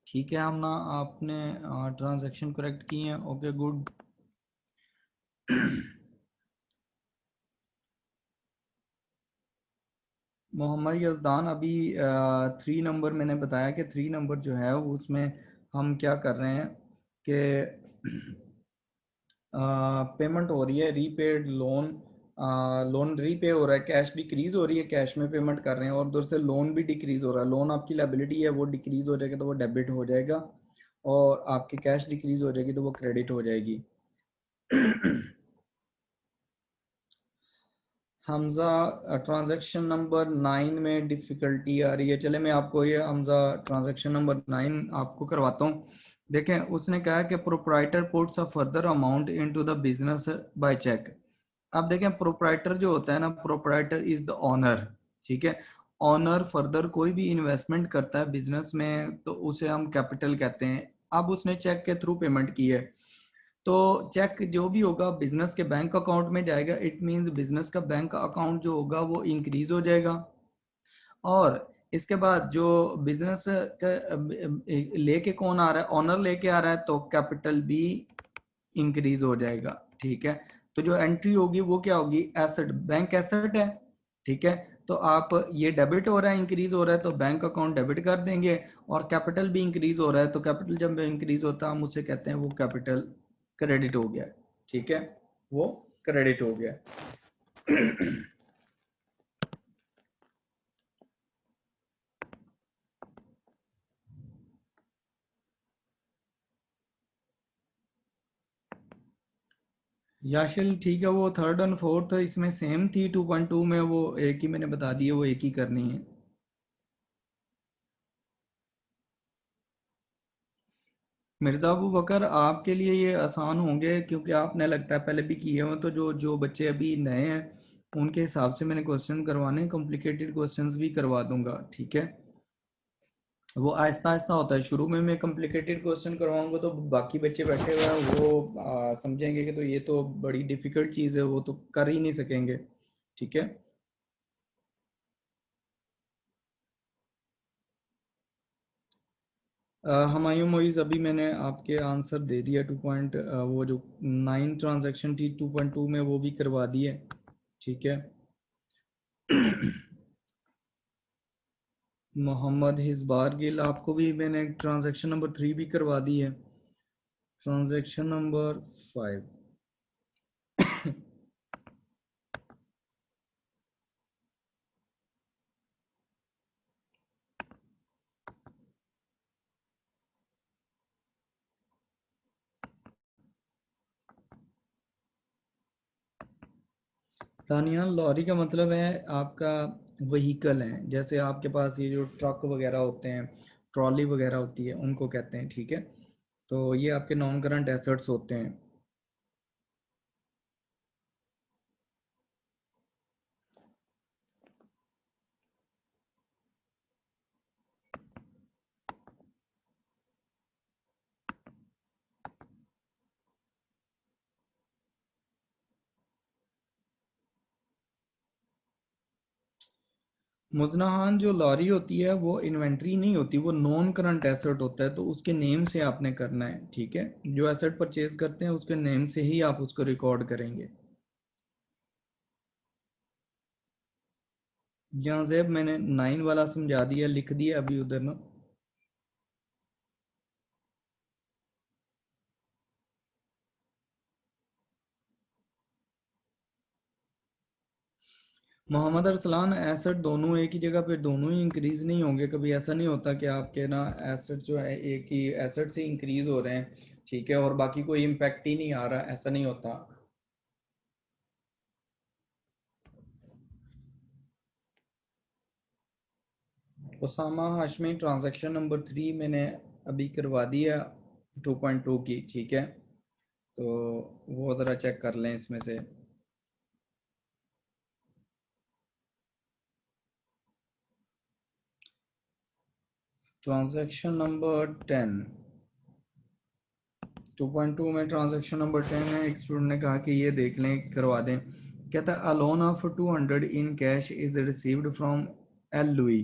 ठीक है आमना, आपने ट्रांजैक्शन करेक्ट की हैं, ओके गुड। मोहम्मद यजदान, अभी 3 नंबर मैंने बताया कि 3 नंबर जो है वो उसमें हम क्या कर रहे हैं कि पेमेंट हो रही है रीपेड लोन। लोन रीपे हो रहा है, कैश डिक्रीज हो रही है, कैश में पेमेंट कर रहे हैं, और उधर से लोन भी डिक्रीज हो रहा है। लोन आपकी लायबिलिटी है, वो डिक्रीज हो जाएगा तो वो डेबिट हो जाएगा, और आपकी कैश डिक्रीज हो जाएगी तो वो क्रेडिट हो जाएगी। हमजा, ट्रांजैक्शन नंबर 9 में डिफ़िकल्टी आ रही है। चले मैं आपको ये हमजा ट्रांजैक्शन नंबर 9 आपको करवाता हूँ। देखें, उसने कहा कि proprietor puts a further amount into the business by cheque. अब देखें, प्रोप्राइटर जो होता है ना, प्रोप्राइटर इज द ऑनर, ठीक है। ऑनर फर्दर कोई भी इन्वेस्टमेंट करता है बिजनेस में तो उसे हम कैपिटल कहते हैं। अब उसने चेक के थ्रू पेमेंट की है, तो चेक जो भी होगा बिजनेस के बैंक अकाउंट में जाएगा। इट मींस बिजनेस का बैंक अकाउंट जो होगा वो इंक्रीज हो जाएगा, और इसके बाद जो बिजनेस लेके कौन आ रहा है, ऑनर लेके आ रहा है, तो कैपिटल भी इंक्रीज हो जाएगा, ठीक है। तो जो एंट्री होगी वो क्या होगी? एसेट, बैंक एसेट है, ठीक है। तो आप ये डेबिट हो रहा है, इंक्रीज हो रहा है, तो बैंक अकाउंट डेबिट कर देंगे, और कैपिटल भी इंक्रीज हो रहा है, तो कैपिटल जब इंक्रीज होता है हम उसे कहते हैं वो कैपिटल क्रेडिट हो गया, ठीक है, वो क्रेडिट हो गया। याशिल ठीक है, वो थर्ड एंड फोर्थ इसमें सेम थी 2.2 में, वो एक ही मैंने बता दिया, वो एक ही करनी है। मिर्ज़ा अबू बकर आपके लिए ये आसान होंगे क्योंकि आपने लगता है पहले भी किए हुए, तो जो जो बच्चे अभी नए हैं उनके हिसाब से मैंने क्वेश्चन करवाने, कॉम्प्लिकेटेड क्वेश्चंस भी करवा दूंगा, ठीक है। वो आहिस्ता आहिस्ता होता है, शुरू में मैं कॉम्प्लिकेटेड क्वेश्चन करवाऊंगा तो बाकी बच्चे बैठे हुए हैं वो समझेंगे कि तो ये तो बड़ी डिफिकल्ट चीज़ है, वो तो कर ही नहीं सकेंगे, ठीक है। हमायूं मोइज अभी मैंने आपके आंसर दे दिया, 2 पॉइंट वो जो 9 ट्रांजैक्शन थी 2.2 में वो भी करवा दी है, ठीक है। मोहम्मद हिजबार गिल आपको भी मैंने ट्रांजैक्शन नंबर 3 भी करवा दी है। ट्रांजैक्शन नंबर 5, तानिया लॉरी का मतलब है आपका वहीकल है, जैसे आपके पास ये जो ट्रक वगैरह होते हैं, ट्रॉली वगैरह होती है, उनको कहते हैं, ठीक है। तो ये आपके नॉन करंट एसेट्स होते हैं। मुजनाहान जो लॉरी होती है वो इन्वेंट्री नहीं होती, वो नॉन करंट एसेट होता है, तो उसके नेम से आपने करना है, ठीक है। जो एसेट परचेज करते हैं उसके नेम से ही आप उसको रिकॉर्ड करेंगे। यहाँ से मैंने 9 वाला समझा दिया, लिख दिया अभी उधर ना। मोहम्मद अरसलान एसेट दोनों एक ही जगह पे दोनों ही इंक्रीज नहीं होंगे, कभी ऐसा नहीं होता कि आपके ना एसेट जो है एक ही एसेट से इंक्रीज हो रहे हैं, ठीक है, और बाकी कोई इम्पैक्ट ही नहीं आ रहा, ऐसा नहीं होता। उसामा हाशमी ट्रांजैक्शन नंबर 3 मैंने अभी करवा दिया 2.2 की, ठीक है। तो वो ज़रा चेक कर लें इसमें से। ट्रांजैक्शन नंबर 10 2.2 में ट्रांजैक्शन नंबर 10 है। एक स्टूडेंट ने कहा कि ये देख लें, करवा दें। कहता है a loan of 200 in cash is received from L Louis,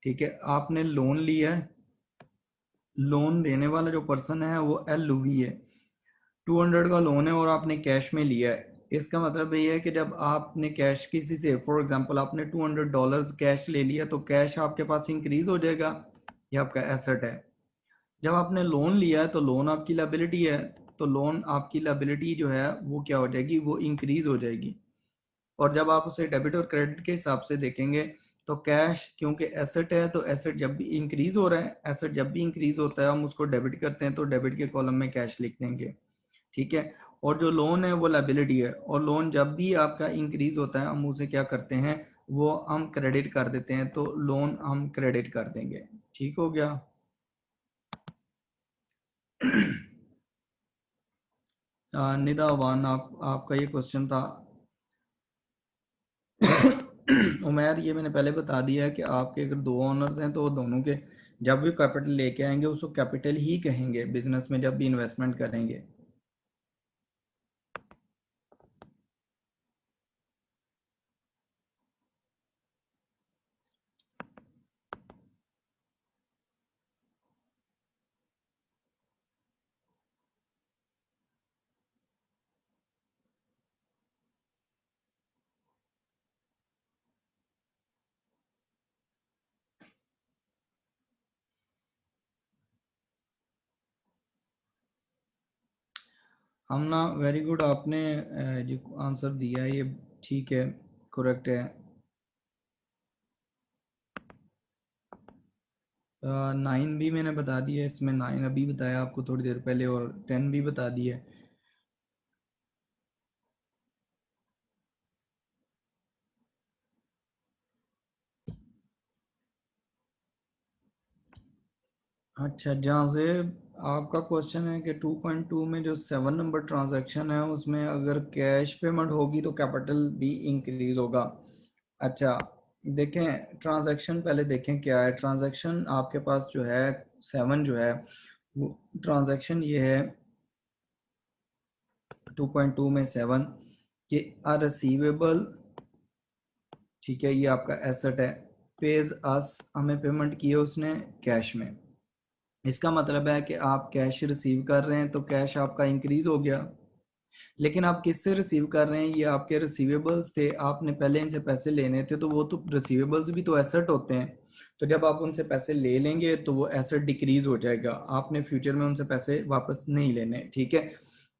ठीक है। आपने लोन लिया है, लोन देने वाला जो पर्सन है वो एल लुई है, 200 का लोन है और आपने कैश में लिया है। इसका मतलब ये है कि जब आपने कैश किसी से, फॉर एग्जांपल आपने $200 कैश ले लिया, तो कैश आपके पास इंक्रीज हो जाएगा, ये आपका एसेट है। जब आपने लोन लिया है तो लोन आपकी लायबिलिटी है, तो लोन आपकी लायबिलिटी जो है वो क्या हो जाएगी, वो इंक्रीज हो जाएगी। और जब आप उसे डेबिट और क्रेडिट के हिसाब से देखेंगे तो कैश क्योंकि एसेट है, तो एसेट जब भी इंक्रीज हो रहा है, एसेट जब भी इंक्रीज होता है हम उसको डेबिट करते हैं, तो डेबिट के कॉलम में कैश लिख देंगे, ठीक है। और जो लोन है वो लायबिलिटी है, और लोन जब भी आपका इंक्रीज होता है हम उसे क्या करते हैं, वो हम क्रेडिट कर देते हैं, तो लोन हम क्रेडिट कर देंगे, ठीक हो गया। निदा वान आपका ये क्वेश्चन था। उमैर ये मैंने पहले बता दिया है कि आपके अगर दो ओनर्स हैं तो वो दोनों के जब भी कैपिटल लेके आएंगे उसको कैपिटल ही कहेंगे, बिजनेस में जब भी इन्वेस्टमेंट करेंगे। हम ना वेरी गुड, आपने जो आंसर दिया है ये ठीक है, करेक्ट है। 9 भी मैंने बता दिया है इसमें, 9 अभी बताया आपको थोड़ी देर पहले, और 10 भी बता दिया है। अच्छा, जहाँ से आपका क्वेश्चन है कि 2.2 में जो 7 नंबर ट्रांजैक्शन है उसमें अगर कैश पेमेंट होगी तो कैपिटल भी इंक्रीज होगा। अच्छा, देखें ट्रांजैक्शन पहले देखें क्या है। ट्रांजैक्शन आपके पास जो है 7 जो है वो ट्रांजैक्शन ये है 2.2 में 7 कि अ रिसीवेबल, ठीक है, ये आपका एसेट है। पेज अस, हमें पेमेंट की है उसने कैश में। इसका मतलब है कि आप कैश रिसीव कर रहे हैं तो कैश आपका इंक्रीज हो गया। लेकिन आप किससे रिसीव कर रहे हैं, ये आपके रिसीवेबल्स थे, आपने पहले इनसे पैसे लेने थे, तो वो तो रिसीवेबल्स भी तो एसेट होते हैं। तो जब आप उनसे पैसे ले लेंगे तो वो एसेट डिक्रीज हो जाएगा, आपने फ्यूचर में उनसे पैसे वापस नहीं लेने, ठीक है।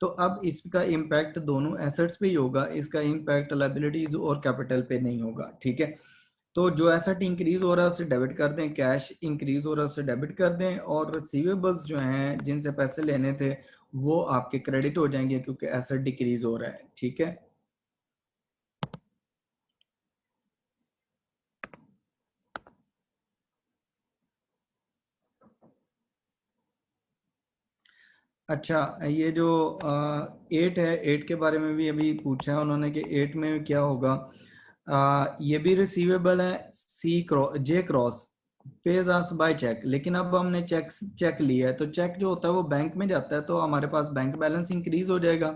तो अब इसका इम्पैक्ट दोनों एसेट्स पे ही होगा, इसका इम्पैक्ट लायबिलिटीज और कैपिटल पे नहीं होगा, ठीक है। तो जो एसेट इंक्रीज हो रहा है उसे डेबिट कर दें, कैश इंक्रीज हो रहा है उसे डेबिट कर दें, और रिसीवेबल्स जो हैं जिनसे पैसे लेने थे वो आपके क्रेडिट हो जाएंगे क्योंकि एसेट डिक्रीज हो रहा है, ठीक है। अच्छा, ये जो 8 है, 8 के बारे में भी अभी पूछा है उन्होंने कि 8 में क्या होगा। ये भी रिसीवेबल है, जे cross page us by check. लेकिन अब हमने चेक लिया है तो चेक जो होता है वो बैंक में जाता है, तो हमारे पास बैंक बैलेंस इंक्रीज हो जाएगा।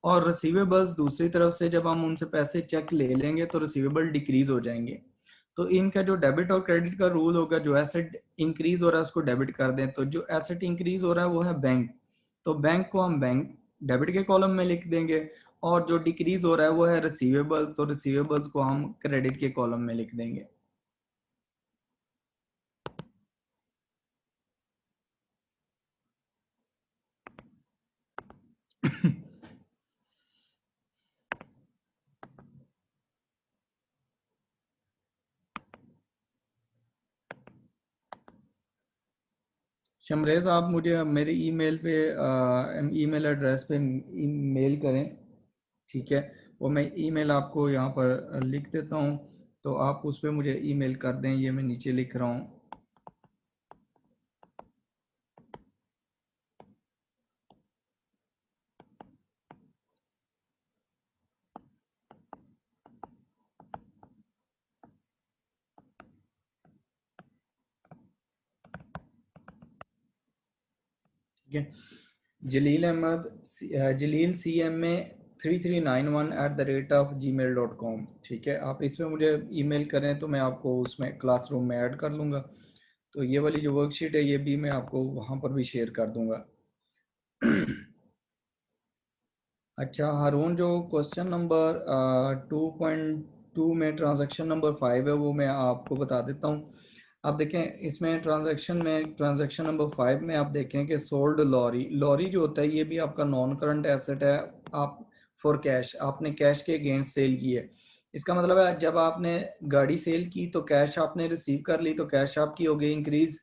और रिसीवेबल्स दूसरी तरफ से जब हम उनसे पैसे चेक ले लेंगे तो रिसीवेबल डिक्रीज हो जाएंगे। तो इनका जो डेबिट और क्रेडिट का रूल होगा, जो एसेट इंक्रीज हो रहा है उसको डेबिट कर दें, तो जो एसेट इंक्रीज हो रहा है वो है बैंक, तो बैंक को हम बैंक डेबिट के कॉलम में लिख देंगे। और जो डिक्रीज हो रहा है वो है रिसीवेबल, तो रिसीवेबल्स को हम क्रेडिट के कॉलम में लिख देंगे। शमरेज, आप मुझे मेरे ईमेल पे ईमेल एड्रेस पे मेल करें, ठीक है। वो मैं ईमेल आपको यहाँ पर लिख देता हूँ, तो आप उस पर मुझे ईमेल कर दें, ये मैं नीचे लिख रहा हूँ। ठीक है, जलील अहमद, जलील CMA3391@gmail.com, ठीक है। आप इसमें मुझे ईमेल करें तो मैं आपको उसमें क्लासरूम में ऐड कर लूँगा। तो ये वाली जो वर्कशीट है ये भी मैं आपको वहाँ पर भी शेयर कर दूँगा। अच्छा हारून, जो क्वेश्चन नंबर 2.2 में ट्रांजैक्शन नंबर 5 है वो मैं आपको बता देता हूँ। आप देखें इसमें ट्रांजैक्शन नंबर 5 में आप देखें कि सोल्ड लॉरी, लॉरी जो होता है ये भी आपका नॉन करंट एसेट है। आप फॉर कैश, आपने कैश के अगेंस्ट सेल की है। इसका मतलब है जब आपने गाड़ी सेल की तो कैश आपने रिसीव कर ली, तो कैश आपकी हो गई इंक्रीज,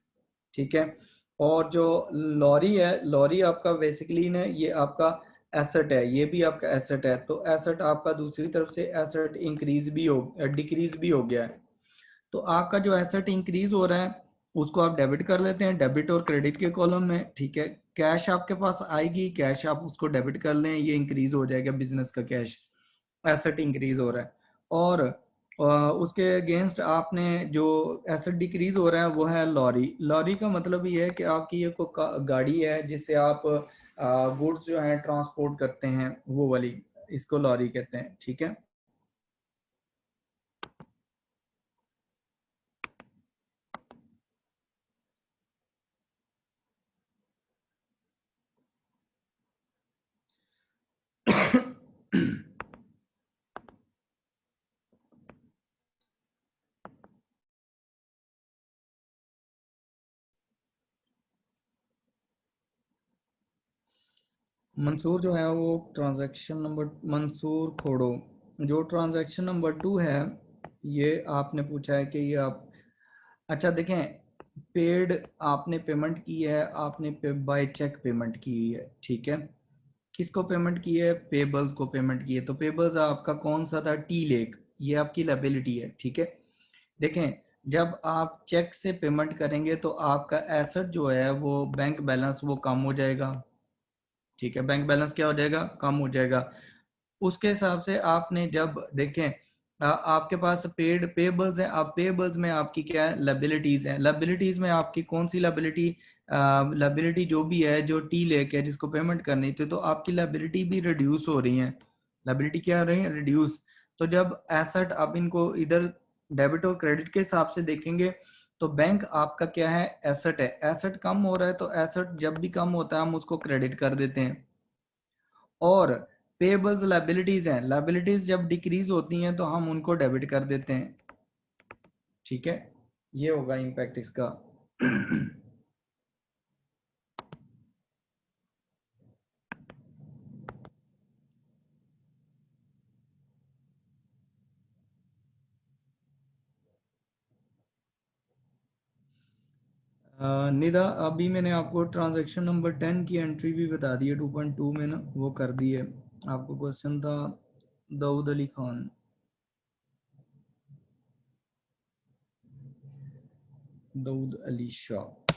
ठीक है। और जो लॉरी है, लॉरी आपका बेसिकली ना ये आपका एसेट है, ये भी आपका एसेट है। तो एसेट आपका दूसरी तरफ से एसेट इंक्रीज भी हो डिक्रीज भी हो गया है। तो आपका जो एसेट इंक्रीज हो रहा है उसको आप डेबिट कर लेते हैं डेबिट और क्रेडिट के कॉलम में, ठीक है। कैश आपके पास आएगी, कैश आप उसको डेबिट कर लें, ये इंक्रीज हो जाएगा बिजनेस का कैश, एसेट इंक्रीज हो रहा है। और उसके अगेंस्ट आपने जो एसेट डिक्रीज हो रहा है वो है लॉरी। लॉरी का मतलब ये है कि आपकी ये कोई गाड़ी है जिससे आप गुड्स जो है ट्रांसपोर्ट करते हैं, वो वाली, इसको लॉरी कहते हैं, ठीक है। मंसूर जो है वो ट्रांजैक्शन नंबर, मंसूर खोड़ो, जो ट्रांजैक्शन नंबर 2 है ये आपने पूछा है कि ये आप, अच्छा देखें, पेड आपने पेमेंट की है, आपने बाय चेक पेमेंट की है, ठीक है। किसको पेमेंट की है, पेबल्स को पेमेंट की है। तो पेबल्स आपका कौन सा था, टी लेक, ये आपकी लायबिलिटी है, ठीक है। देखें जब आप चेक से पेमेंट करेंगे तो आपका एसेट जो है वो बैंक बैलेंस वो कम हो जाएगा, ठीक है, बैंक बैलेंस क्या हो जाएगा, कम हो जाएगा। उसके हिसाब से आपने जब देखें आपके पास पेबल्स हैं, आप पेबल्स में आपकी क्या है, लायबिलिटीज हैं, लायबिलिटीज में आपकी कौन सी लायबिलिटी, लायबिलिटी जो भी है जो टी लेके है जिसको पेमेंट करनी थी, तो आपकी लायबिलिटी भी रिड्यूस हो रही है, लायबिलिटी क्या हो रही है, रिड्यूस। तो जब एसेट आप इनको इधर डेबिट और क्रेडिट के हिसाब से देखेंगे तो बैंक आपका क्या है, एसेट है, एसेट कम हो रहा है तो एसेट जब भी कम होता है हम उसको क्रेडिट कर देते हैं। और पेबल्स लायबिलिटीज हैं, लायबिलिटीज जब डिक्रीज होती हैं तो हम उनको डेबिट कर देते हैं, ठीक है, ये होगा इम्पैक्ट इसका। निदा अभी मैंने आपको ट्रांजैक्शन नंबर 10 की एंट्री भी बता दी है 2.2 में ना, वो कर दी है। आपको क्वेश्चन था दाऊद अली खान, दाऊद अली शाह।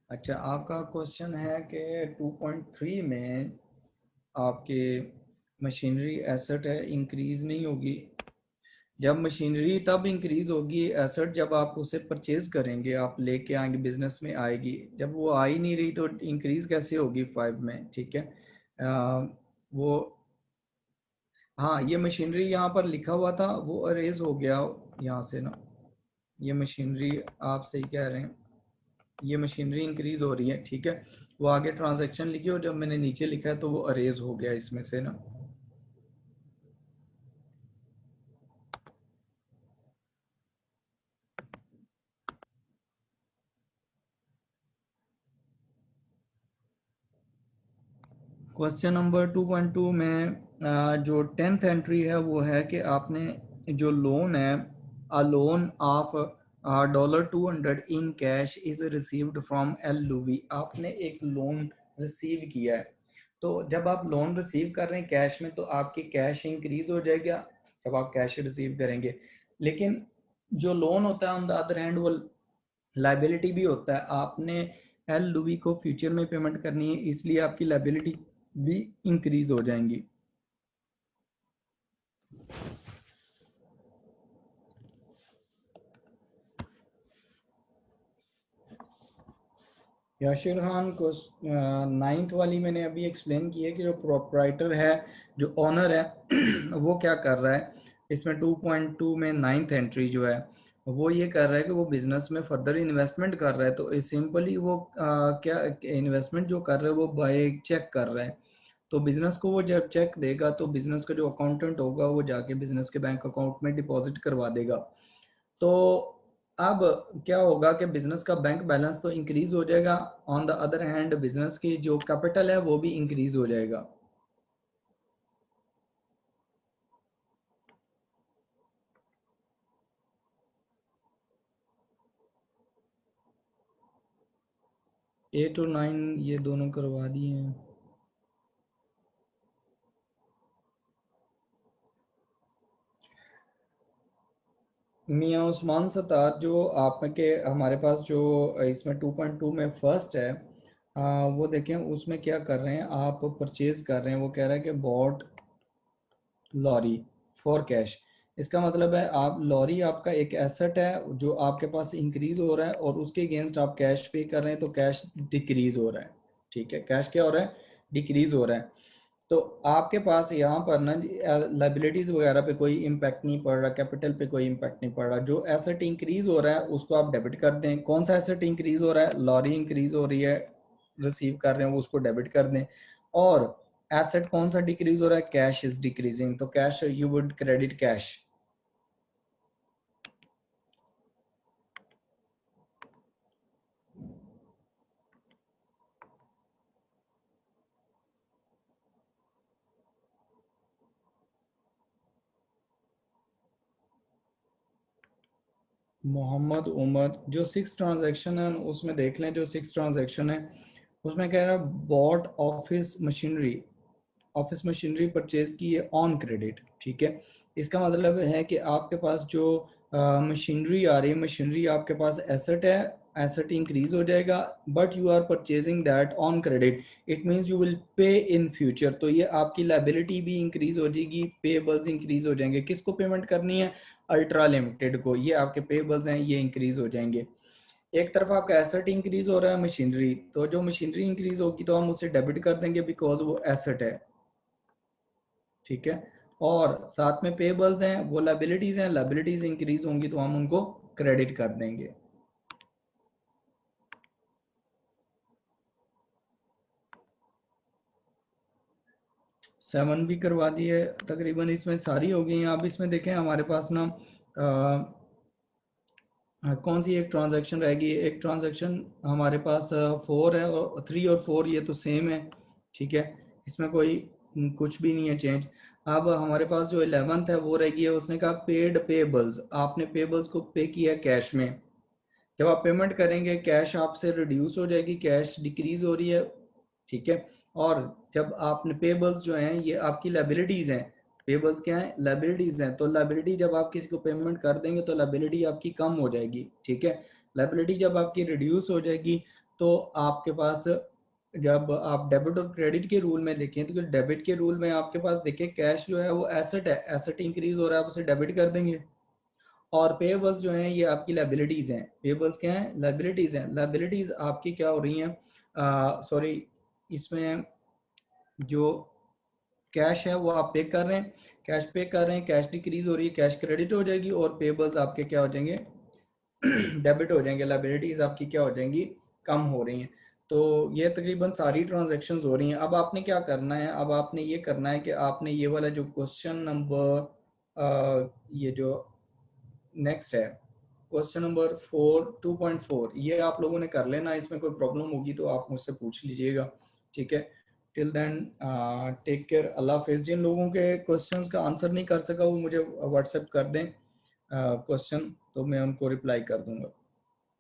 अच्छा, आपका क्वेश्चन है कि 2.3 में आपके मशीनरी एसेट है इंक्रीज नहीं होगी। जब मशीनरी तब इंक्रीज होगी एसेट जब आप उसे परचेज करेंगे, आप लेके आएंगे, बिजनेस में आएगी। जब वो आ ही नहीं रही तो इंक्रीज कैसे होगी 5 में, ठीक है। वो हाँ, ये मशीनरी यहाँ पर लिखा हुआ था वो अरेज हो गया यहाँ से ना, ये मशीनरी आप सही कह रहे हैं, ये मशीनरी इंक्रीज हो रही है, ठीक है। वो आगे ट्रांजैक्शन लिखी और जब मैंने नीचे लिखा है तो वो अरेज हो गया इसमें से ना। क्वेश्चन नंबर 2.2 में जो 10th एंट्री है वो है कि आपने जो लोन है, a loan of $200 in cash is received from L Louie, आपने एक लोन रिसीव किया है। तो जब आप लोन रिसीव कर रहे हैं कैश में तो आपकी कैश इंक्रीज हो जाएगा जब आप कैश रिसीव करेंगे। लेकिन जो लोन होता है ऑन द अदर हैंड वो लाइबिलिटी भी होता है, आपने एल लुवी को फ्यूचर में पेमेंट करनी है, इसलिए आपकी लाइबिलिटी भी इंक्रीज हो जाएंगी। याशिर खान को 9th वाली मैंने अभी एक्सप्लेन की है कि जो प्रोपराइटर है, जो ऑनर है वो क्या कर रहा है। इसमें 2.2 में 9th एंट्री जो है वो ये कर रहा है कि वो बिजनेस में फर्दर इन्वेस्टमेंट कर रहा है। तो सिंपली वो क्या इन्वेस्टमेंट जो कर रहा है वो बाय चेक कर रहा है। तो बिजनेस को वो जब चेक देगा तो बिजनेस का जो अकाउंटेंट होगा वो जाके बिजनेस के बैंक अकाउंट में डिपॉजिट करवा देगा। तो अब क्या होगा कि बिजनेस का बैंक बैलेंस तो इंक्रीज हो जाएगा, on the other hand business की जो कैपिटल है वो भी इंक्रीज हो जाएगा। 8 और 9 ये दोनों करवा दिए हैं। मियाँ उस्मान सत्तार जो आपके हमारे पास जो इसमें 2.2 में फर्स्ट है, वो देखें उसमें क्या कर रहे हैं, आप परचेज कर रहे हैं, वो कह रहा है कि बॉट लॉरी फॉर कैश। इसका मतलब है आप लॉरी आपका एक एसेट है जो आपके पास इंक्रीज हो रहा है और उसके अगेंस्ट आप कैश पे कर रहे हैं तो कैश डिक्रीज हो रहा है, ठीक है, कैश क्या हो रहा है, डिक्रीज हो रहा है। तो आपके पास यहाँ पर ना लाइबिलिटीज वगैरह पे कोई इम्पैक्ट नहीं पड़ रहा, कैपिटल पे कोई इम्पैक्ट नहीं पड़ रहा। जो एसेट इंक्रीज हो रहा है उसको आप डेबिट कर दें। कौन सा एसेट इंक्रीज हो रहा है, लॉरी इंक्रीज हो रही है, रिसीव कर रहे हैं वो उसको डेबिट कर दें। और एसेट कौन सा डिक्रीज हो रहा है, कैश इज डिक्रीजिंग, तो cash you would credit cash. Mohammad Umar जो 6 ट्रांजैक्शन है उसमें देख लें, जो 6 ट्रांजैक्शन है उसमें कह रहा है bought office machinery, office machinery purchase की है ऑन क्रेडिट, ठीक है। इसका मतलब है कि आपके पास जो मशीनरी आ रही है, मशीनरी आपके पास एसेट है, एसेट इंक्रीज हो जाएगा, but you are purchasing that on credit, it means you will pay in future, तो ये आपकी लायबिलिटी भी इंक्रीज हो जाएगी, पेबल्स इंक्रीज हो जाएंगे। किसको पेमेंट करनी है? अल्ट्रा लिमिटेड को, ये आपके पेबल्स हैं ये इंक्रीज हो जाएंगे। एक तरफ आपका एसेट इंक्रीज हो रहा है मशीनरी, तो जो मशीनरी इंक्रीज होगी तो हम उसे डेबिट कर देंगे बिकॉज वो एसेट है, ठीक है। और साथ में पेबल्स हैं, वो लायबिलिटीज हैं, लायबिलिटीज इंक्रीज होंगी तो हम उनको क्रेडिट कर देंगे। सेवन भी करवा दी है तकरीबन, इसमें सारी हो गई हैं। अब इसमें देखें हमारे पास ना कौन सी एक ट्रांजैक्शन रहेगी, एक ट्रांजैक्शन हमारे पास 4 है, और 3 और 4 ये तो सेम है, ठीक है, इसमें कोई कुछ भी नहीं है चेंज। अब हमारे पास जो 11th है वो रहेगी, उसने कहा पेड पेबल्स, आपने पेबल्स को पे किया कैश में, जब आप पेमेंट करेंगे कैश आपसे रिड्यूस हो जाएगी, कैश डिक्रीज हो रही है, ठीक है। और जब आपने पेबल्स जो हैं ये आपकी लायबिलिटीज हैं, पेबल्स क्या है? लायबिलिटीज हैं, तो लायबिलिटी जब आप किसी को पेमेंट कर देंगे तो लायबिलिटी आपकी कम हो जाएगी, ठीक है। लायबिलिटी जब आपकी रिड्यूस हो जाएगी तो आपके पास, जब आप डेबिट और क्रेडिट के रूल में देखें तो डेबिट के रूल में आपके पास देखें कैश जो है वो एसेट है, एसेट इंक्रीज हो रहा है आप उसे डेबिट कर देंगे। और पेबल्स जो हैं ये आपकी लायबिलिटीज हैं, पेबल्स क्या हैं? लायबिलिटीज हैं। लायबिलिटीज आपकी क्या हो रही हैं? सॉरी, इसमें जो कैश है वो आप पे कर रहे हैं, कैश पे कर रहे हैं, कैश डिक्रीज हो रही है, कैश क्रेडिट हो जाएगी, और पेबल्स आपके क्या हो जाएंगे? डेबिट हो जाएंगे, लायबिलिटीज आपकी क्या हो जाएंगी? कम हो रही हैं। तो ये तकरीबन सारी ट्रांजैक्शंस हो रही हैं। अब आपने क्या करना है? अब आपने ये करना है कि आपने ये वाला जो क्वेश्चन नंबर, ये जो नेक्स्ट है क्वेश्चन नंबर 2.4, ये आप लोगों ने कर लेना, इसमें कोई प्रॉब्लम होगी तो आप मुझसे पूछ लीजिएगा, ठीक है। टिल देन टेक केयर, अल्लाह हाफिज। जिन लोगों के क्वेश्चंस का आंसर नहीं कर सका वो मुझे व्हाट्सएप कर दें क्वेश्चन, तो मैं उनको रिप्लाई कर दूंगा।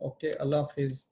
ओके, अल्लाह हाफिज।